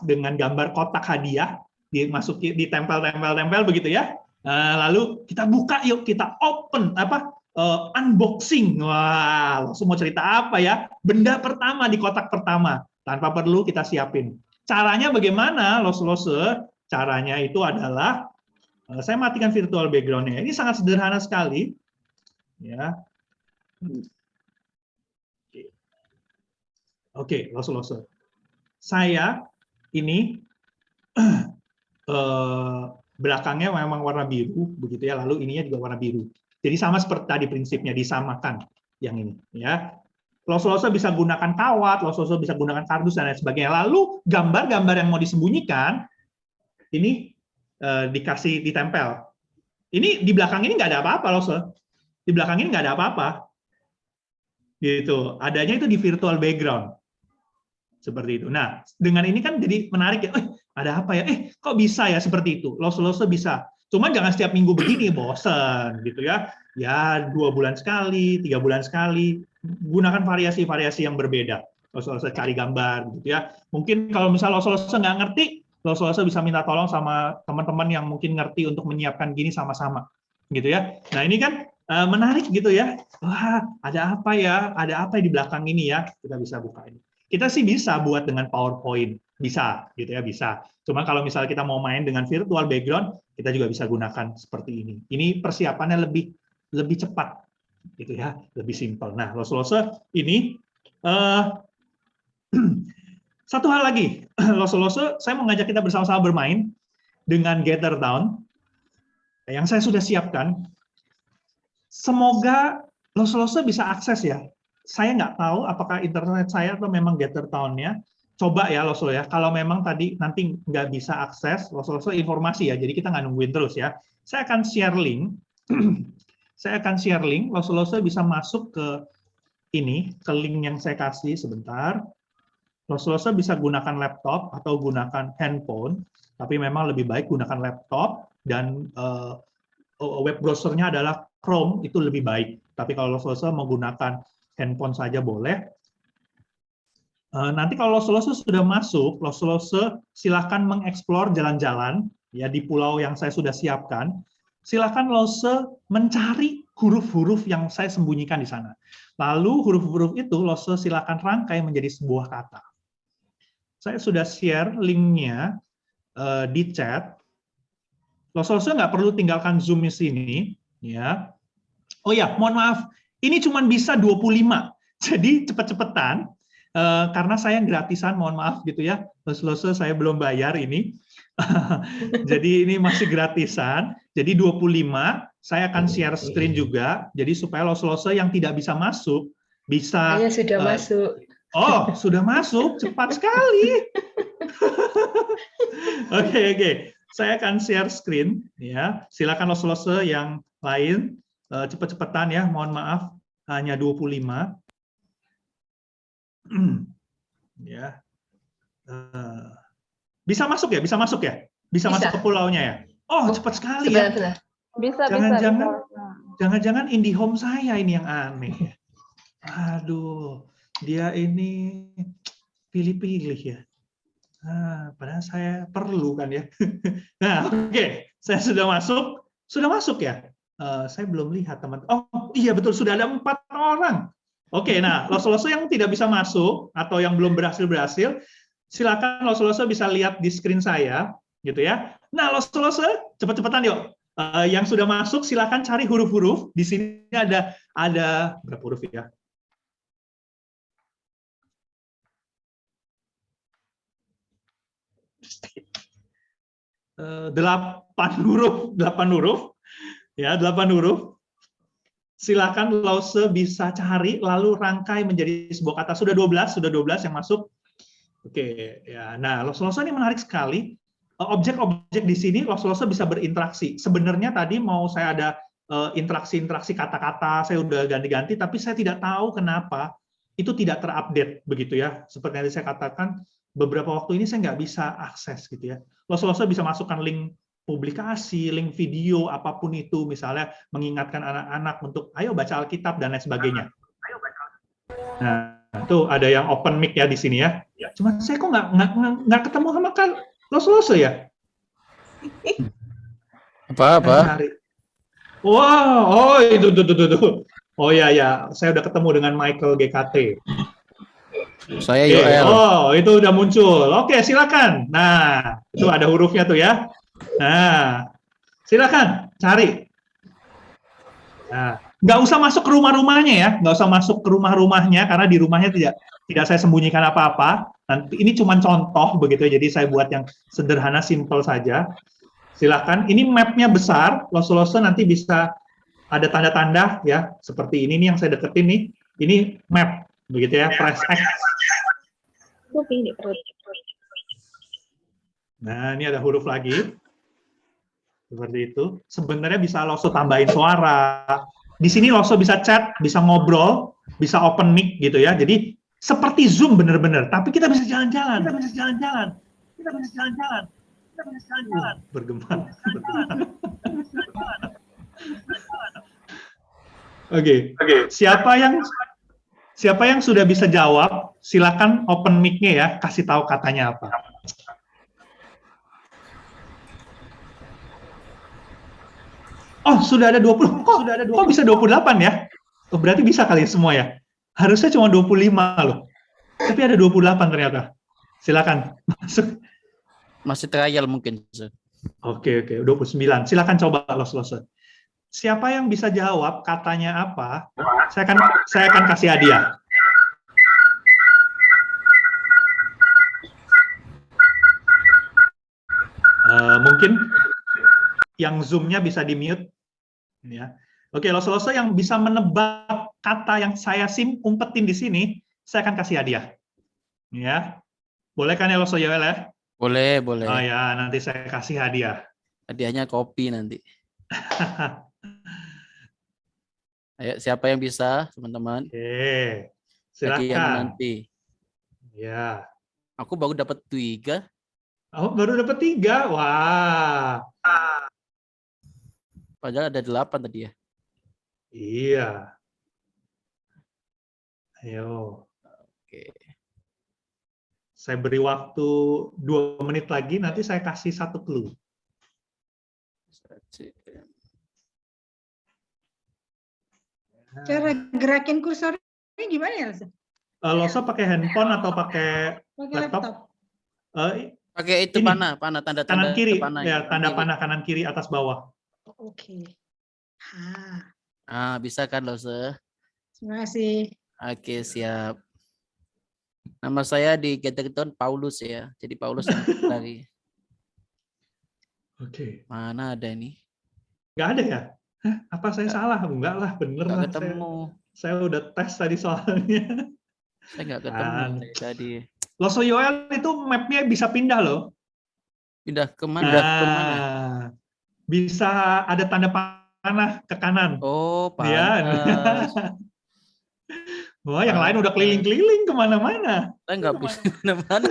dengan gambar kotak hadiah. Ditempel begitu ya. Lalu kita buka yuk, kita open unboxing. Wah, Lose mau cerita apa ya? Benda pertama di kotak pertama tanpa perlu kita siapin. Caranya bagaimana, Lose? Caranya itu adalah saya matikan virtual background-nya. Ini sangat sederhana sekali. Ya. Oke, Lose. Saya ini belakangnya memang warna biru begitu ya, lalu ininya juga warna biru. Jadi sama seperti tadi prinsipnya, disamakan yang ini ya. Lose bisa gunakan kawat, Lose bisa gunakan kardus dan lain sebagainya. Lalu gambar-gambar yang mau disembunyikan ini dikasih ditempel. Ini di belakang ini nggak ada apa-apa Lose. Di belakang ini nggak ada apa-apa. Gitu. Adanya itu di virtual background. Seperti itu. Nah, dengan ini kan jadi menarik ya. Ada apa ya? Kok bisa ya seperti itu? Lose bisa. Cuman jangan setiap minggu begini, bosen gitu ya. Ya 2 bulan sekali, 3 bulan sekali. Gunakan variasi-variasi yang berbeda. Lose cari gambar gitu ya. Mungkin kalau misalnya Lose nggak ngerti, Lose bisa minta tolong sama teman-teman yang mungkin ngerti untuk menyiapkan gini sama-sama. Gitu ya. Nah, ini kan menarik gitu ya. Wah, ada apa ya? Ada apa di belakang ini ya? Kita bisa buka ini. Kita sih bisa buat dengan PowerPoint, bisa gitu ya, bisa. Cuma kalau misalnya kita mau main dengan virtual background, kita juga bisa gunakan seperti ini. Ini persiapannya lebih cepat gitu ya, lebih simpel. Nah, Lose ini satu hal lagi, Lose, saya mau ngajak kita bersama-sama bermain dengan Gather Town yang saya sudah siapkan. Semoga Lose bisa akses ya. Saya nggak tahu apakah internet saya atau memang Gather Town-nya. Coba ya Lose ya, kalau memang tadi nanti nggak bisa akses, Lose informasi ya, jadi kita nggak nungguin terus ya. Saya akan share link, Lose bisa masuk ke ini, ke link yang saya kasih sebentar. Lose bisa gunakan laptop atau gunakan handphone, tapi memang lebih baik gunakan laptop dan web browsernya adalah Chrome, itu lebih baik. Tapi kalau Lose menggunakan handphone saja boleh. Nanti kalau Lose sudah masuk, Lose silakan mengeksplor jalan-jalan ya di pulau yang saya sudah siapkan. Silakan Lose mencari huruf-huruf yang saya sembunyikan di sana. Lalu huruf-huruf itu Lose silakan rangkai menjadi sebuah kata. Saya sudah share linknya di chat. Lose nggak perlu tinggalkan Zoom di sini, ya. Oh ya, mohon maaf, ini cuma bisa 25, jadi cepet-cepetan. Karena saya gratisan, mohon maaf gitu ya, Lose saya belum bayar ini. Jadi ini masih gratisan, jadi 25, saya akan share screen juga, jadi supaya Lose yang tidak bisa masuk, bisa... Saya sudah masuk. Oh, sudah masuk, cepat sekali. Oke. Saya akan share screen, ya. Silakan Lose yang lain, cepat-cepatan ya, mohon maaf, hanya 25. Ya, bisa masuk ya, bisa masuk masuk ke pulaunya ya. Oh, cepat sekali ya. Jangan-jangan IndiHome saya ini yang aneh. Aduh, dia ini pilih-pilih ya. Padahal saya perlu kan ya. Nah, oke, saya sudah masuk ya. Saya belum lihat teman. Oh iya betul, sudah ada 4 orang. Oke, nah, Lose yang tidak bisa masuk atau yang belum berhasil, silakan Lose bisa lihat di screen saya, gitu ya. Nah, Lose cepat-cepatan yuk. Yang sudah masuk silakan cari huruf-huruf. Di sini ada berapa huruf ya? Delapan huruf. Ya, 8 huruf. Silakan Lose bisa cari lalu rangkai menjadi sebuah kata. Sudah 12 yang masuk. Oke, ya. Nah, Lose ini menarik sekali. Objek-objek di sini Lose bisa berinteraksi. Sebenarnya tadi mau saya ada interaksi kata-kata, saya udah ganti-ganti, tapi saya tidak tahu kenapa itu tidak terupdate begitu ya. Seperti yang saya katakan, beberapa waktu ini saya nggak bisa akses gitu ya. Lose bisa masukkan link publikasi, link video, apapun itu, misalnya mengingatkan anak-anak untuk ayo baca Alkitab dan lain sebagainya. Nah, tuh ada yang open mic ya di sini ya. Cuma saya kok nggak ketemu sama kan Lose ya? Apa? Wow, oh itu tuh. Oh ya, saya udah ketemu dengan Michael GKT. Saya UL. Oh, itu udah muncul. Oke, silakan. Nah, itu ada hurufnya tuh ya. Nah, silakan cari. Nah, nggak usah masuk ke rumah-rumahnya ya, nggak usah masuk ke rumah-rumahnya karena di rumahnya tidak saya sembunyikan apa-apa. Nanti ini cuma contoh begitu, jadi saya buat yang sederhana, simple saja. Silakan. Ini mapnya besar, Lose nanti bisa ada tanda-tanda ya, seperti ini nih yang saya deketin nih. Ini map, begitu ya, press X. Nah, ini ada huruf lagi. Seperti itu. Sebenarnya bisa Lose tambahin suara. Di sini Lose bisa chat, bisa ngobrol, bisa open mic gitu ya. Jadi seperti Zoom bener-bener. Tapi kita bisa jalan-jalan. Bergema. Oke. Siapa yang sudah bisa jawab, silakan open mic-nya ya, kasih tahu katanya apa. Oh, sudah ada 20. sudah ada kok bisa 28 ya? Oh, berarti bisa kali semua ya? Harusnya cuma 25 loh. Tapi ada 28 ternyata. Silakan masuk. Masih trial mungkin. Oke, 29. Silakan coba los-losen. Siapa yang bisa jawab katanya apa? Saya akan kasih hadiah. Mungkin yang Zoom-nya bisa di-mute. Ya. Oke, los-losen yang bisa menebak kata yang saya umpetin di sini, saya akan kasih hadiah. Ya. Boleh kan ya los-losen ya? Boleh. Oh ya, nanti saya kasih hadiah. Hadiahnya kopi nanti. Ayo, siapa yang bisa, teman-teman? Oke, Hadiah silakan. nanti. Ya. Aku baru dapat 3. Oh, baru dapat 3. Wah. Padahal ada 8 tadi ya. Iya. Ayo. Oke. Saya beri waktu 2 menit lagi, nanti saya kasih 1 clue. Cara gerakin kursornya gimana ya, Loso? Loso pakai handphone atau pakai laptop? Pakai itu Ini, panah tanda kanan kiri, panah. ya, tanda panah kanan kiri atas bawah. Oke. Bisa kan, Lose? Terima kasih. Oke, siap. Nama saya di Gatherton Paulus ya. Jadi Paulus yang dari. Oke. Mana ada ini? Nggak ada ya? Hah, apa saya salah? Enggak lah, bener lah. Nggak ketemu. Saya udah tes tadi soalnya. Saya nggak ketemu tadi. Loso Yoel itu map-nya bisa pindah loh. Pindah kemana? Bisa ada tanda panah ke kanan. Oh, panas. Ya. Wah, yang lain udah keliling-keliling kemana-mana. Saya nggak bisa kemana-mana.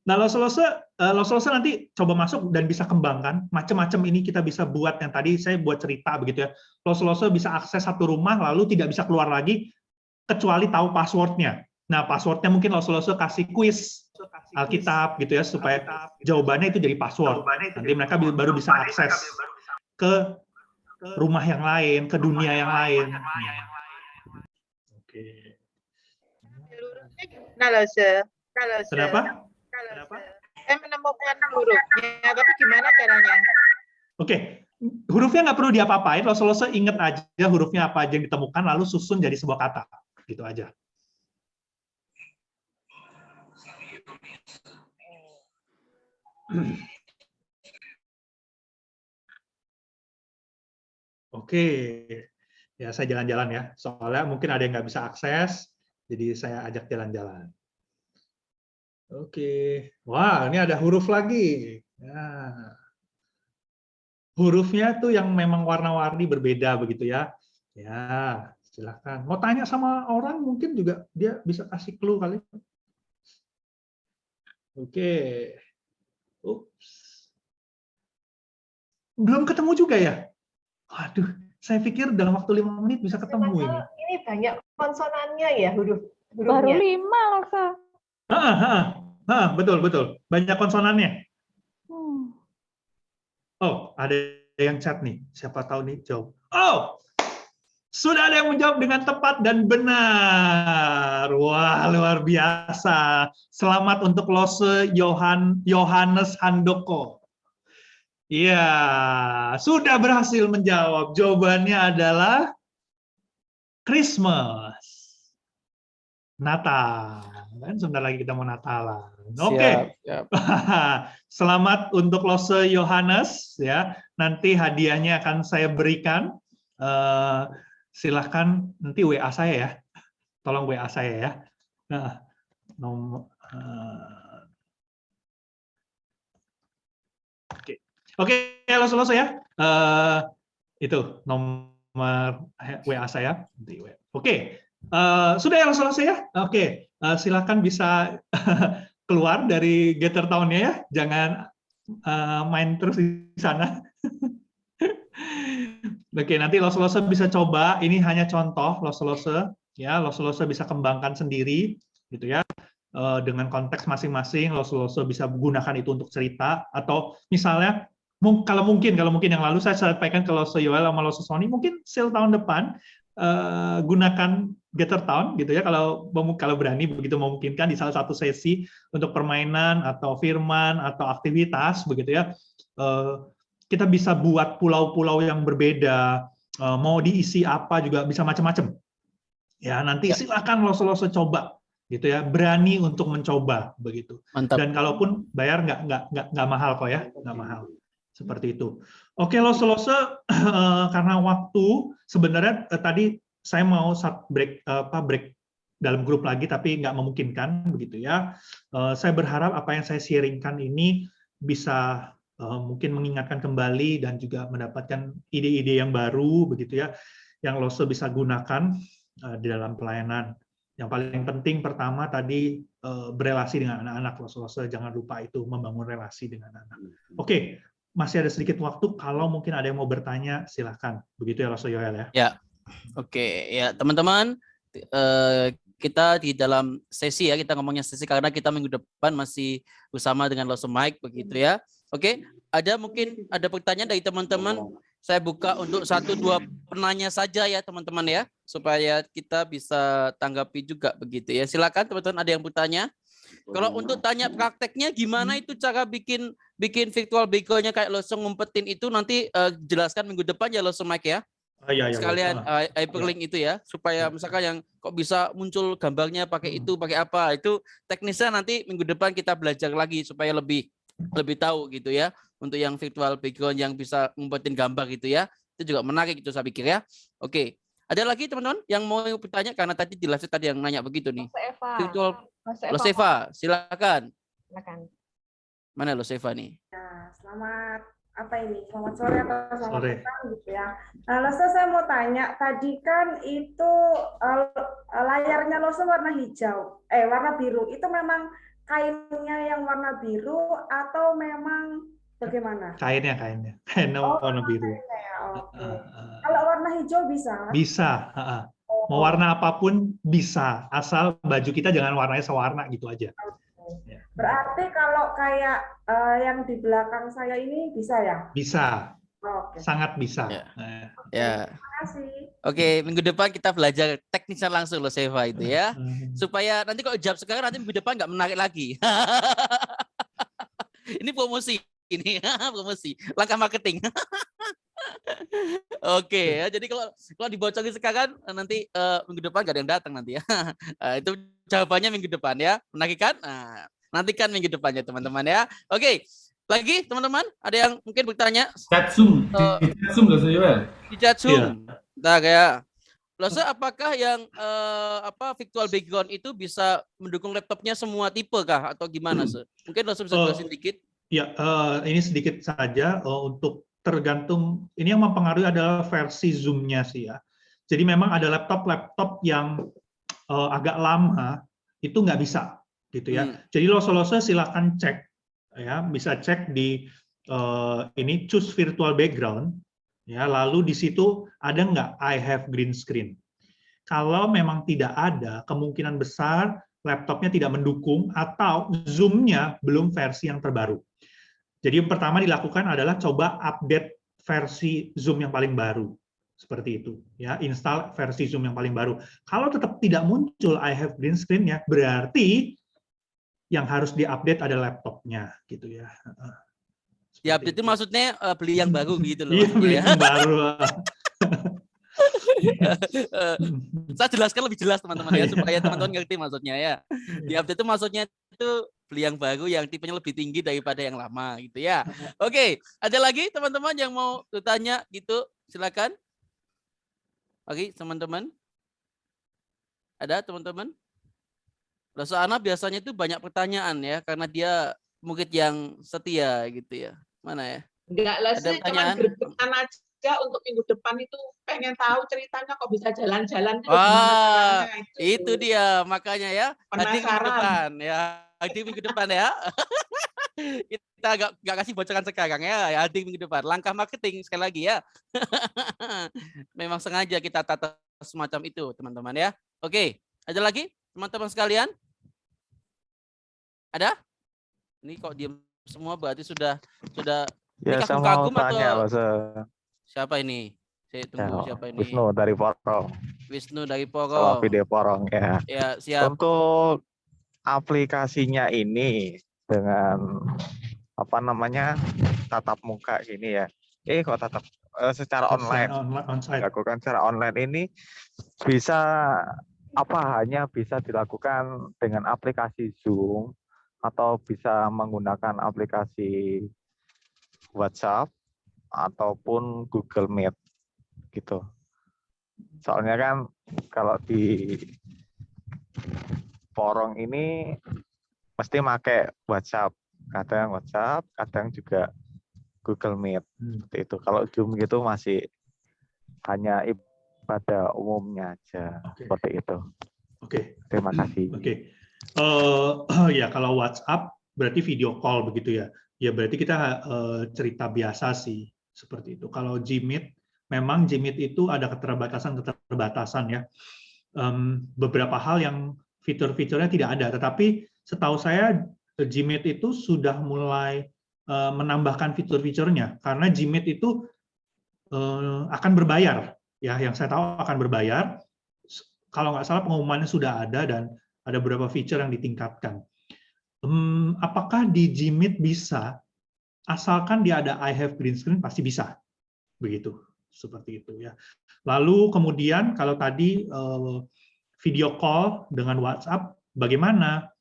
Nah, Loso nanti coba masuk dan bisa kembangkan. Macam-macam ini kita bisa buat, yang tadi saya buat cerita begitu ya. Loso bisa akses satu rumah lalu tidak bisa keluar lagi kecuali tahu passwordnya. Nah, passwordnya mungkin Loso kasih kuis Alkitab gitu ya, supaya jawabannya itu jadi password. Nanti mereka baru bisa akses ke rumah yang lain, ke dunia yang lain. Oke. Nah, Loso. Kenapa? Saya menemukan hurufnya, tapi gimana caranya? Oke, hurufnya nggak perlu diapa-apain, Loso inget aja hurufnya apa aja yang ditemukan, lalu susun jadi sebuah kata. Gitu aja. Oke, ya saya jalan-jalan ya, soalnya mungkin ada yang nggak bisa akses, jadi saya ajak jalan-jalan. Oke, wah ini ada huruf lagi. Ya. Hurufnya tuh yang memang warna-warni berbeda begitu ya. Ya, silakan. Mau tanya sama orang mungkin juga dia bisa kasih clue kali. Oke. Ups. Belum ketemu juga ya? Waduh, saya pikir dalam waktu 5 menit bisa ketemu ini. Ini banyak konsonannya ya hurufnya. Baru 5 Loso. Betul. Banyak konsonannya. Oh, ada yang chat nih. Siapa tahu nih jawab. Oh, sudah ada yang menjawab dengan tepat dan benar. Wah, luar biasa. Selamat untuk Lose Yohanes Handoko. Iya, sudah berhasil menjawab. Jawabannya adalah Christmas. Natal. Kan sebentar lagi kita mau Natalan. Oke. Selamat untuk Lose Yohanes ya. Nanti hadiahnya akan saya berikan. Silahkan nanti WA saya ya. Tolong WA saya ya. Nah, nomor Oke, Lose ya. Itu nomor WA saya. Oke. Sudah ya Lose ya? Oke. Silakan bisa keluar dari Gathertown-nya ya. Jangan main terus di sana. Oke, nanti Lose bisa coba. Ini hanya contoh Lose ya. Lose bisa kembangkan sendiri gitu ya. Dengan konteks masing-masing Lose bisa gunakan itu untuk cerita, atau misalnya Kalau mungkin yang lalu saya sampaikan ke Loso Yoel sama Loso Sony, mungkin sale tahun depan gunakan Gather Town gitu ya, kalau berani begitu memungkinkan di salah satu sesi untuk permainan atau firman atau aktivitas begitu ya, kita bisa buat pulau-pulau yang berbeda, mau diisi apa juga bisa macam-macam ya. Nanti silakan Loso coba gitu ya, berani untuk mencoba begitu. Mantap. Dan kalaupun bayar nggak mahal kok ya, nggak mahal. Seperti itu. Oke, Loso, karena waktu sebenarnya tadi saya mau break dalam grup lagi, tapi nggak memungkinkan begitu ya. Saya berharap apa yang saya sharingkan ini bisa mungkin mengingatkan kembali dan juga mendapatkan ide-ide yang baru begitu ya, yang Loso bisa gunakan di dalam pelayanan. Yang paling penting pertama tadi berelasi dengan anak-anak. Loso, jangan lupa itu, membangun relasi dengan anak. Oke. Masih ada sedikit waktu, kalau mungkin ada yang mau bertanya, silahkan. Begitu ya, Loso Yoel ya? Ya, oke. Ya, teman-teman, kita di dalam sesi ya, kita ngomongnya sesi karena kita minggu depan masih bersama dengan Loso Mike, begitu ya. Oke, mungkin ada pertanyaan dari teman-teman. Saya buka untuk 1-2 penanya saja ya, teman-teman ya, supaya kita bisa tanggapi juga, begitu ya. Silakan teman-teman, ada yang bertanya. Kalau untuk tanya prakteknya gimana itu cara bikin virtual background-nya kayak Loso ngumpetin itu, nanti jelaskan minggu depan ya Loso Mike ya. Sekalian hyperlink itu ya, supaya misalkan yang kok bisa muncul gambarnya pakai itu, pakai apa, itu teknisnya nanti minggu depan kita belajar lagi supaya lebih tahu gitu ya. Untuk yang virtual background yang bisa ngumpetin gambar gitu ya, itu juga menarik itu saya pikir ya. Oke. Ada lagi teman-teman yang mau bertanya, karena tadi di live tadi yang nanya begitu nih. Virtual Loseva, silakan. Mana Loseva nih? Nah, selamat sore atau selamat petang gitu ya. Nah, Loso, saya mau tanya, tadi kan itu layarnya Loso warna biru. Itu memang kainnya yang warna biru atau memang bagaimana? Kainnya warna biru. Kalau warna hijau bisa? Bisa. Mau warna apapun bisa, asal baju kita jangan warnanya sewarna gitu aja. Berarti kalau kayak yang di belakang saya ini bisa ya? Bisa. Sangat bisa. Ya. Terima kasih. Oke, minggu depan kita belajar teknisnya langsung Loseva itu ya. Supaya nanti kalau jawab sekarang, nanti minggu depan nggak menarik lagi. Ini promosi. Ini promosi. Langkah marketing. Oke ya, jadi kalau dibocorin sekarang nanti minggu depan gak ada yang datang nanti ya. Itu jawabannya minggu depan ya. Menarik kan? Nantikan minggu depannya teman-teman ya. Oke, lagi teman-teman ada yang mungkin bertanya? Chat Zoom, di chat Zoom Loso Yoel. Di chat Zoom. Nah ya. Loso, apakah yang virtual background itu bisa mendukung laptopnya semua tipe kah atau gimana sih? Mungkin Loso bisa jelasin dikit. Ya, ini sedikit saja untuk tergantung, ini yang mempengaruhi adalah versi Zoom-nya sih ya. Jadi memang ada laptop yang agak lama itu nggak bisa gitu ya. Jadi Loso silakan cek ya, bisa cek di ini choose virtual background ya, lalu di situ ada nggak I have green screen. Kalau memang tidak ada, kemungkinan besar laptopnya tidak mendukung atau Zoom-nya belum versi yang terbaru. Jadi yang pertama dilakukan adalah coba update versi Zoom yang paling baru. Seperti itu. Ya, install versi Zoom yang paling baru. Kalau tetap tidak muncul I have green screen-nya, berarti yang harus diupdate ada laptopnya. Gitu ya. Ya, update itu maksudnya beli yang baru gitu loh. Iya, beli yang baru. Saya jelaskan lebih jelas teman-teman ya, supaya teman-teman ngerti maksudnya ya. Di update itu maksudnya itu beli yang baru yang tipenya lebih tinggi daripada yang lama gitu ya. Oke, ada lagi teman-teman yang mau bertanya gitu, silakan. Oke, teman-teman. Ada teman-teman? Loso Ana biasanya itu banyak pertanyaan ya, karena dia murid yang setia gitu ya. Mana ya? Enggak lah sih, cuma gerbekan aja untuk minggu depan itu pengen tahu ceritanya kok bisa jalan-jalan. Wah, itu dia makanya ya. Hadir minggu Penasaran. depan ya. Hadir minggu depan ya. Kita nggak kasih bocoran sekarang ya. Hadir minggu depan. Langkah marketing sekali lagi ya. Memang sengaja kita tata semacam itu teman-teman ya. Oke, ada lagi teman-teman sekalian? Ada? Ini kok diam semua berarti sudah Ini Ya, saya mau kagum-kagum tanya, atau Mas. siapa ini? Saya Ya, tunggu siapa ini? Wisnu dari Porong, Wisnu dari sama Porong. video Porong ya. Ya, siap. Untuk aplikasinya ini dengan apa namanya tatap muka gini ya. Kok tatap secara online dilakukan secara online ini bisa hanya bisa dilakukan dengan aplikasi Zoom atau bisa menggunakan aplikasi WhatsApp ataupun Google Meet gitu. Soalnya kan kalau di Porong ini mesti pakai WhatsApp, kadang juga Google Meet. Seperti itu. Kalau Zoom gitu masih hanya pada umumnya aja. Seperti itu. Oke. Terima kasih. Oke. Ya kalau WhatsApp berarti video call begitu ya. Ya berarti kita cerita biasa sih seperti itu. Kalau Gmeet, memang Gmeet itu ada keterbatasan ya. Beberapa hal yang fitur-fiturnya tidak ada, tetapi setahu saya Gmeet itu sudah mulai menambahkan fitur-fiturnya karena Gmeet itu akan berbayar ya, yang saya tahu akan berbayar. Kalau nggak salah pengumumannya sudah ada dan ada beberapa fitur yang ditingkatkan. Apakah di Gmeet bisa? Asalkan dia ada I have green screen pasti bisa, begitu, seperti itu ya. Lalu kemudian kalau tadi video call dengan WhatsApp bagaimana?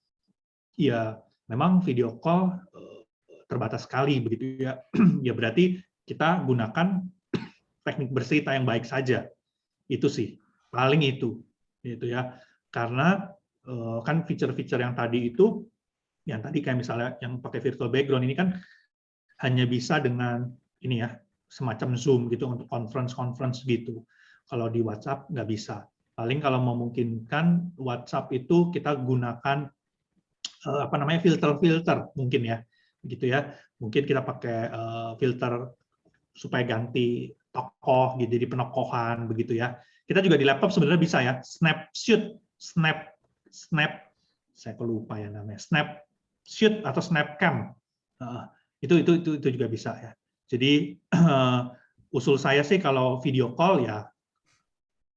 Ya memang video call terbatas sekali begitu ya. Ya berarti kita gunakan teknik bercerita yang baik saja. Itu sih paling itu ya. Karena kan fitur-fitur yang tadi itu, yang tadi kayak misalnya yang pakai virtual background ini kan hanya bisa dengan ini ya, semacam Zoom gitu untuk conference gitu. Kalau di WhatsApp nggak bisa. Paling kalau memungkinkan WhatsApp itu kita gunakan filter-filter mungkin ya, gitu ya. Mungkin kita pakai filter supaya ganti tokoh gitu, jadi penokohan begitu ya. Kita juga di laptop sebenarnya bisa ya, snapshot, saya lupa ya namanya, snapshot atau snapcam. Itu juga bisa ya. Jadi usul saya sih kalau video call ya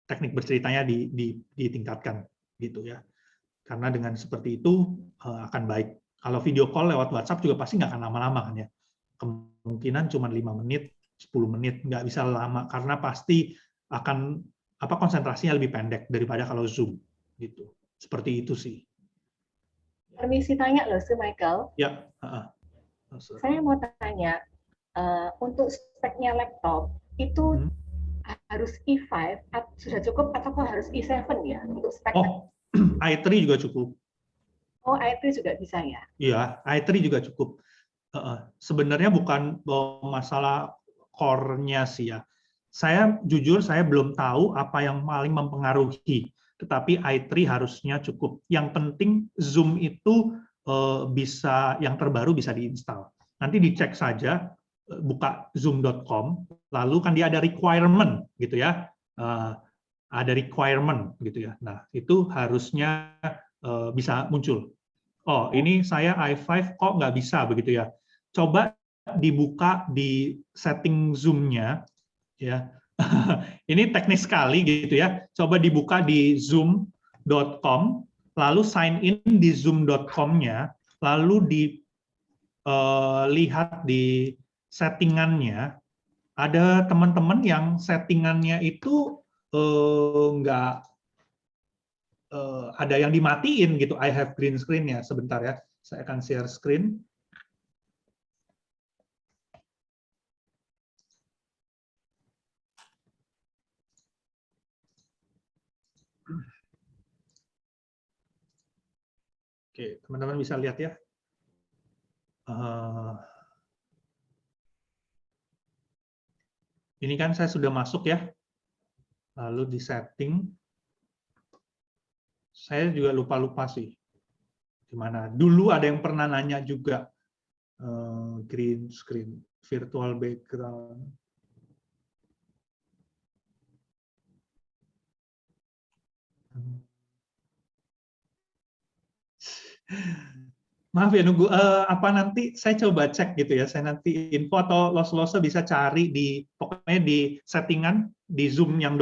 teknik berceritanya ditingkatkan gitu ya. Karena dengan seperti itu akan baik. Kalau video call lewat WhatsApp juga pasti nggak akan lama-lama kan ya. Kemungkinan cuma 5 menit, 10 menit, nggak bisa lama karena pasti akan konsentrasinya lebih pendek daripada kalau Zoom gitu. Seperti itu sih. Permisi tanya loh, Michael. Ya. Saya mau tanya, untuk speknya laptop itu harus i5 sudah cukup atau harus i7 ya untuk spek? i3 juga cukup. Oh, i3 juga bisa ya? Iya, i3 juga cukup. Sebenarnya bukan masalah core-nya sih ya. Saya jujur saya belum tahu apa yang paling mempengaruhi, tetapi i3 harusnya cukup. Yang penting Zoom itu bisa, yang terbaru bisa diinstal. Nanti dicek saja, buka zoom.com, lalu kan dia ada requirement gitu ya, ada requirement gitu ya. Nah itu harusnya bisa muncul. Oh ini saya i5 kok nggak bisa begitu ya. Coba dibuka di setting Zoom-nya ya. Ini teknis sekali gitu ya. Coba dibuka di zoom.com, lalu sign in di zoom.com-nya, lalu dilihat di settingannya, ada teman-teman yang settingannya itu nggak ada yang dimatiin gitu. I have green screen-nya. Sebentar ya, saya akan share screen. Oke, teman-teman bisa lihat ya. Ini kan saya sudah masuk ya, lalu di setting, saya juga lupa-lupa sih, gimana. Dulu ada yang pernah nanya juga, green screen, virtual background. Maaf ya nunggu apa nanti saya coba cek gitu ya. Saya nanti info atau Lose bisa cari di pokoknya di settingan di Zoom yang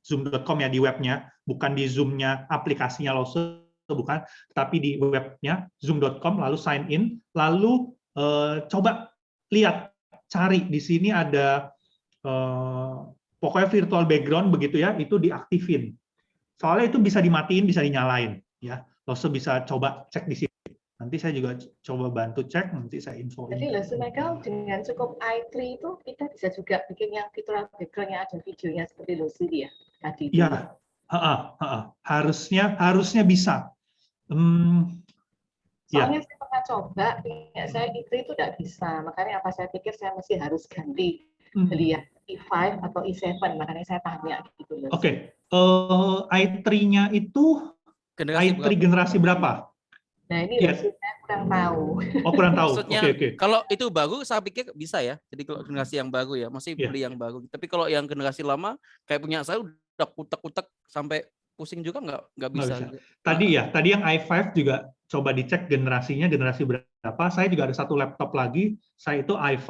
zoom.com ya di webnya, bukan di Zoom-nya aplikasinya Lose bukan, tapi di webnya zoom.com lalu sign in, lalu coba lihat cari di sini ada pokoknya virtual background begitu ya, itu diaktifin. Soalnya itu bisa dimatiin, bisa dinyalain ya. Lose bisa coba cek di sini. Nanti saya juga coba bantu cek, nanti saya infoin. Jadi Lose Michael dengan cukup i3 itu kita bisa juga bikin yang virtual background yang ada videonya seperti Lose ya tadi. Iya, harusnya bisa. Soalnya saya pernah coba, punya saya i3 itu tidak bisa, makanya apa saya pikir saya mesti harus ganti beli yang i5 atau i7, makanya saya tanya gitu. Oke, i3-nya itu i3 generasi berapa? Nah ini saya kurang tahu. Oh kurang tahu. Maksudnya Oke. kalau itu baru saya pikir bisa ya. Jadi kalau generasi yang baru ya, masih beli yang baru. Tapi kalau yang generasi lama kayak punya saya udah kutek-kutek sampai pusing juga nggak bisa. Tadi yang i5 juga coba dicek generasinya generasi berapa. Saya juga ada satu laptop lagi, saya itu i5,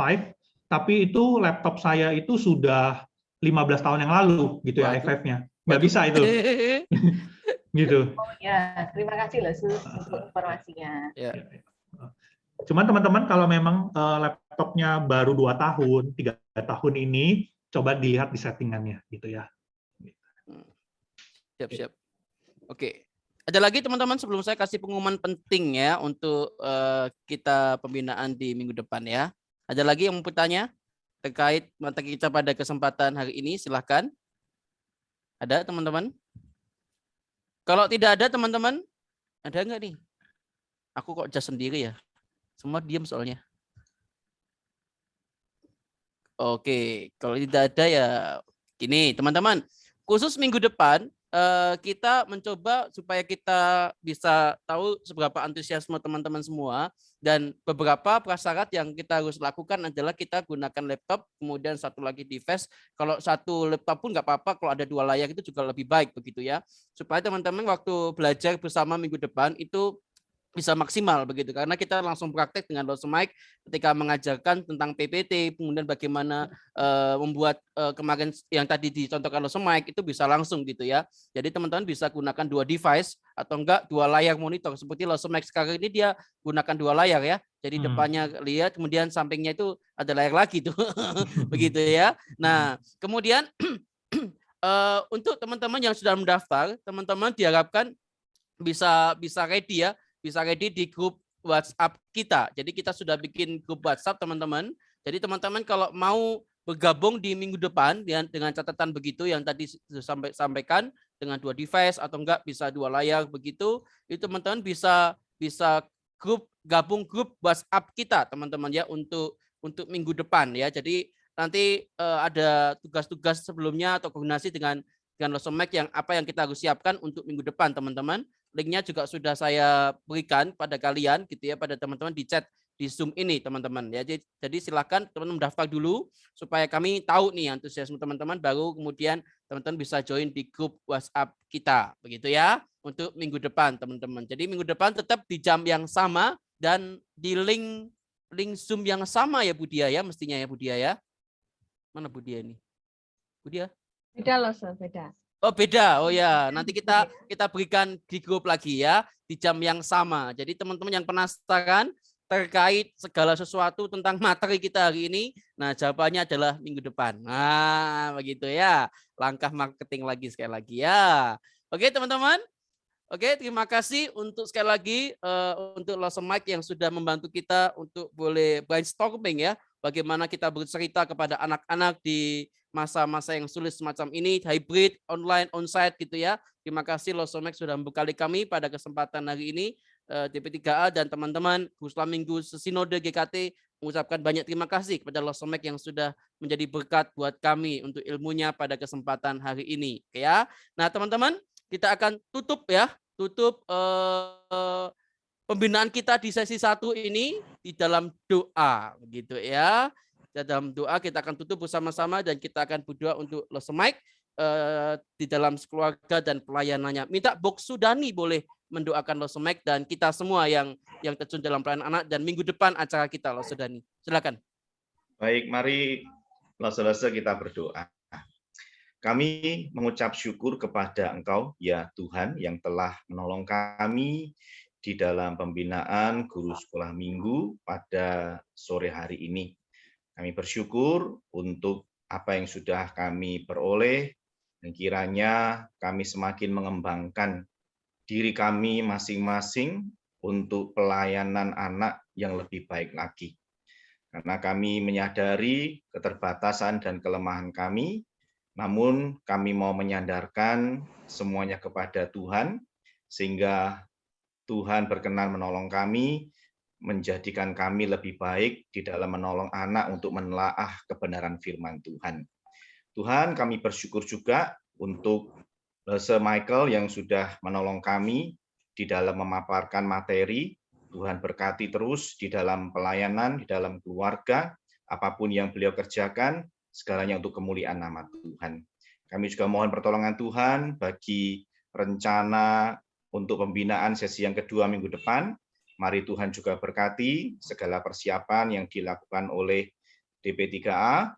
tapi itu laptop saya itu sudah 15 tahun yang lalu gitu ya i5-nya. Nggak bisa itu. Gitu. Oh ya, terima kasih Lose untuk informasinya. Ya. Cuman teman-teman kalau memang laptopnya baru 2 tahun, 3 tahun ini, coba dilihat di settingannya gitu ya. Siap. Oke. Ada lagi teman-teman sebelum saya kasih pengumuman penting ya untuk kita pembinaan di minggu depan ya. Ada lagi yang mau bertanya terkait materi kita pada kesempatan hari ini? Silahkan. Ada teman-teman? Kalau tidak ada teman-teman, ada nggak nih? Aku kok just sendiri ya? Semua diam soalnya. Oke, kalau tidak ada ya gini teman-teman. Khusus minggu depan kita mencoba supaya kita bisa tahu seberapa antusiasme teman-teman semua, dan beberapa prasyarat yang kita harus lakukan adalah kita gunakan laptop, kemudian satu lagi device. Kalau satu laptop pun nggak apa-apa, kalau ada 2 layar itu juga lebih baik begitu ya, supaya teman-teman waktu belajar bersama minggu depan itu bisa maksimal begitu, karena kita langsung praktek dengan Lose Mike ketika mengajarkan tentang PPT, kemudian bagaimana membuat kemarin yang tadi dicontohkan Lose Mike itu bisa langsung gitu ya. Jadi teman-teman bisa gunakan 2 device atau enggak 2 layar monitor seperti Lose Mike sekarang ini dia gunakan 2 layar ya. Jadi depannya lihat, kemudian sampingnya itu ada layar lagi tuh. Begitu ya. Nah, kemudian untuk teman-teman yang sudah mendaftar, teman-teman diharapkan bisa ready ya. Bisa ready di grup WhatsApp kita. Jadi kita sudah bikin grup WhatsApp teman-teman. Jadi teman-teman kalau mau bergabung di minggu depan dengan catatan begitu yang tadi sampaikan dengan 2 device atau enggak bisa 2 layar begitu, itu teman-teman bisa gabung grup WhatsApp kita teman-teman ya untuk minggu depan ya. Jadi nanti ada tugas-tugas sebelumnya atau koordinasi dengan Lose Mike yang apa yang kita harus siapkan untuk minggu depan teman-teman. Linknya juga sudah saya berikan pada kalian gitu ya, pada teman-teman di chat di Zoom ini teman-teman ya. Jadi silakan teman-teman mendaftar dulu supaya kami tahu nih antusiasme teman-teman, baru kemudian teman-teman bisa join di grup WhatsApp kita begitu ya untuk minggu depan teman-teman. Jadi minggu depan tetap di jam yang sama dan di link Zoom yang sama ya Bu Dia ya, mestinya ya Bu Dia ya. Mana Bu Dia ini? Bu Dia? Beda loh, beda. Oh beda, oh ya nanti kita berikan di grup lagi ya di jam yang sama. Jadi teman-teman yang penasaran terkait segala sesuatu tentang materi kita hari ini, nah jawabannya adalah minggu depan. Nah begitu ya, langkah marketing lagi sekali lagi ya. Oke teman-teman, oke terima kasih untuk sekali lagi untuk Lose Mike yang sudah membantu kita untuk boleh brainstorming ya, bagaimana kita bercerita kepada anak-anak di masa-masa yang sulit semacam ini, hybrid, online, onsite gitu ya. Terima kasih Lose Mike sudah membekali kami pada kesempatan hari ini. DP3A dan teman-teman Pusla Minggu Sinode GKT mengucapkan banyak terima kasih kepada Lose Mike yang sudah menjadi berkat buat kami untuk ilmunya pada kesempatan hari ini. Oke ya. Nah teman-teman, kita akan tutup pembinaan kita di sesi 1 ini di dalam doa begitu ya. Dalam doa kita akan tutup bersama-sama dan kita akan berdoa untuk Lose Mike. di dalam keluarga dan pelayanannya. Minta Boksu Dani boleh mendoakan Losemek dan kita semua yang terjun dalam pelayanan anak dan minggu depan acara kita Loso Dani. Silakan. Baik, mari Lose kita berdoa. Kami mengucap syukur kepada Engkau, ya Tuhan, yang telah menolong kami di dalam pembinaan guru sekolah minggu pada sore hari ini. Kami bersyukur untuk apa yang sudah kami peroleh, dan kiranya kami semakin mengembangkan diri kami masing-masing untuk pelayanan anak yang lebih baik lagi. Karena kami menyadari keterbatasan dan kelemahan kami, namun kami mau menyandarkan semuanya kepada Tuhan, sehingga Tuhan berkenan menolong kami, menjadikan kami lebih baik di dalam menolong anak untuk menelaah kebenaran firman Tuhan. Tuhan, kami bersyukur juga untuk Lose Michael yang sudah menolong kami di dalam memaparkan materi. Tuhan berkati terus di dalam pelayanan, di dalam keluarga, apapun yang beliau kerjakan, segalanya untuk kemuliaan nama Tuhan. Kami juga mohon pertolongan Tuhan bagi rencana untuk pembinaan sesi yang kedua minggu depan. Mari Tuhan juga berkati segala persiapan yang dilakukan oleh DP3A.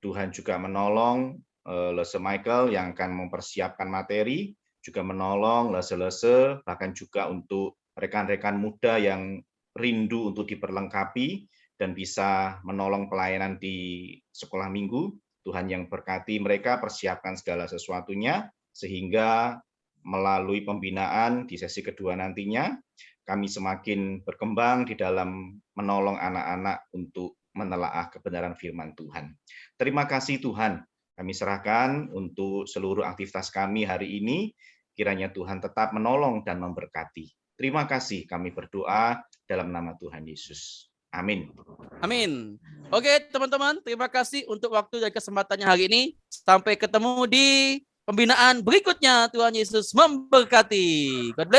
Tuhan juga menolong Lose Michael yang akan mempersiapkan materi, juga menolong Lose, bahkan juga untuk rekan-rekan muda yang rindu untuk diperlengkapi dan bisa menolong pelayanan di sekolah minggu. Tuhan yang berkati mereka, persiapkan segala sesuatunya, sehingga melalui pembinaan di sesi kedua nantinya, kami semakin berkembang di dalam menolong anak-anak untuk menelaah kebenaran firman Tuhan. Terima kasih Tuhan, kami serahkan untuk seluruh aktivitas kami hari ini, kiranya Tuhan tetap menolong dan memberkati. Terima kasih, kami berdoa dalam nama Tuhan Yesus. Amin. Amin. Oke teman-teman, terima kasih untuk waktu dan kesempatannya hari ini. Sampai ketemu di pembinaan berikutnya. Tuhan Yesus memberkati. God bless you.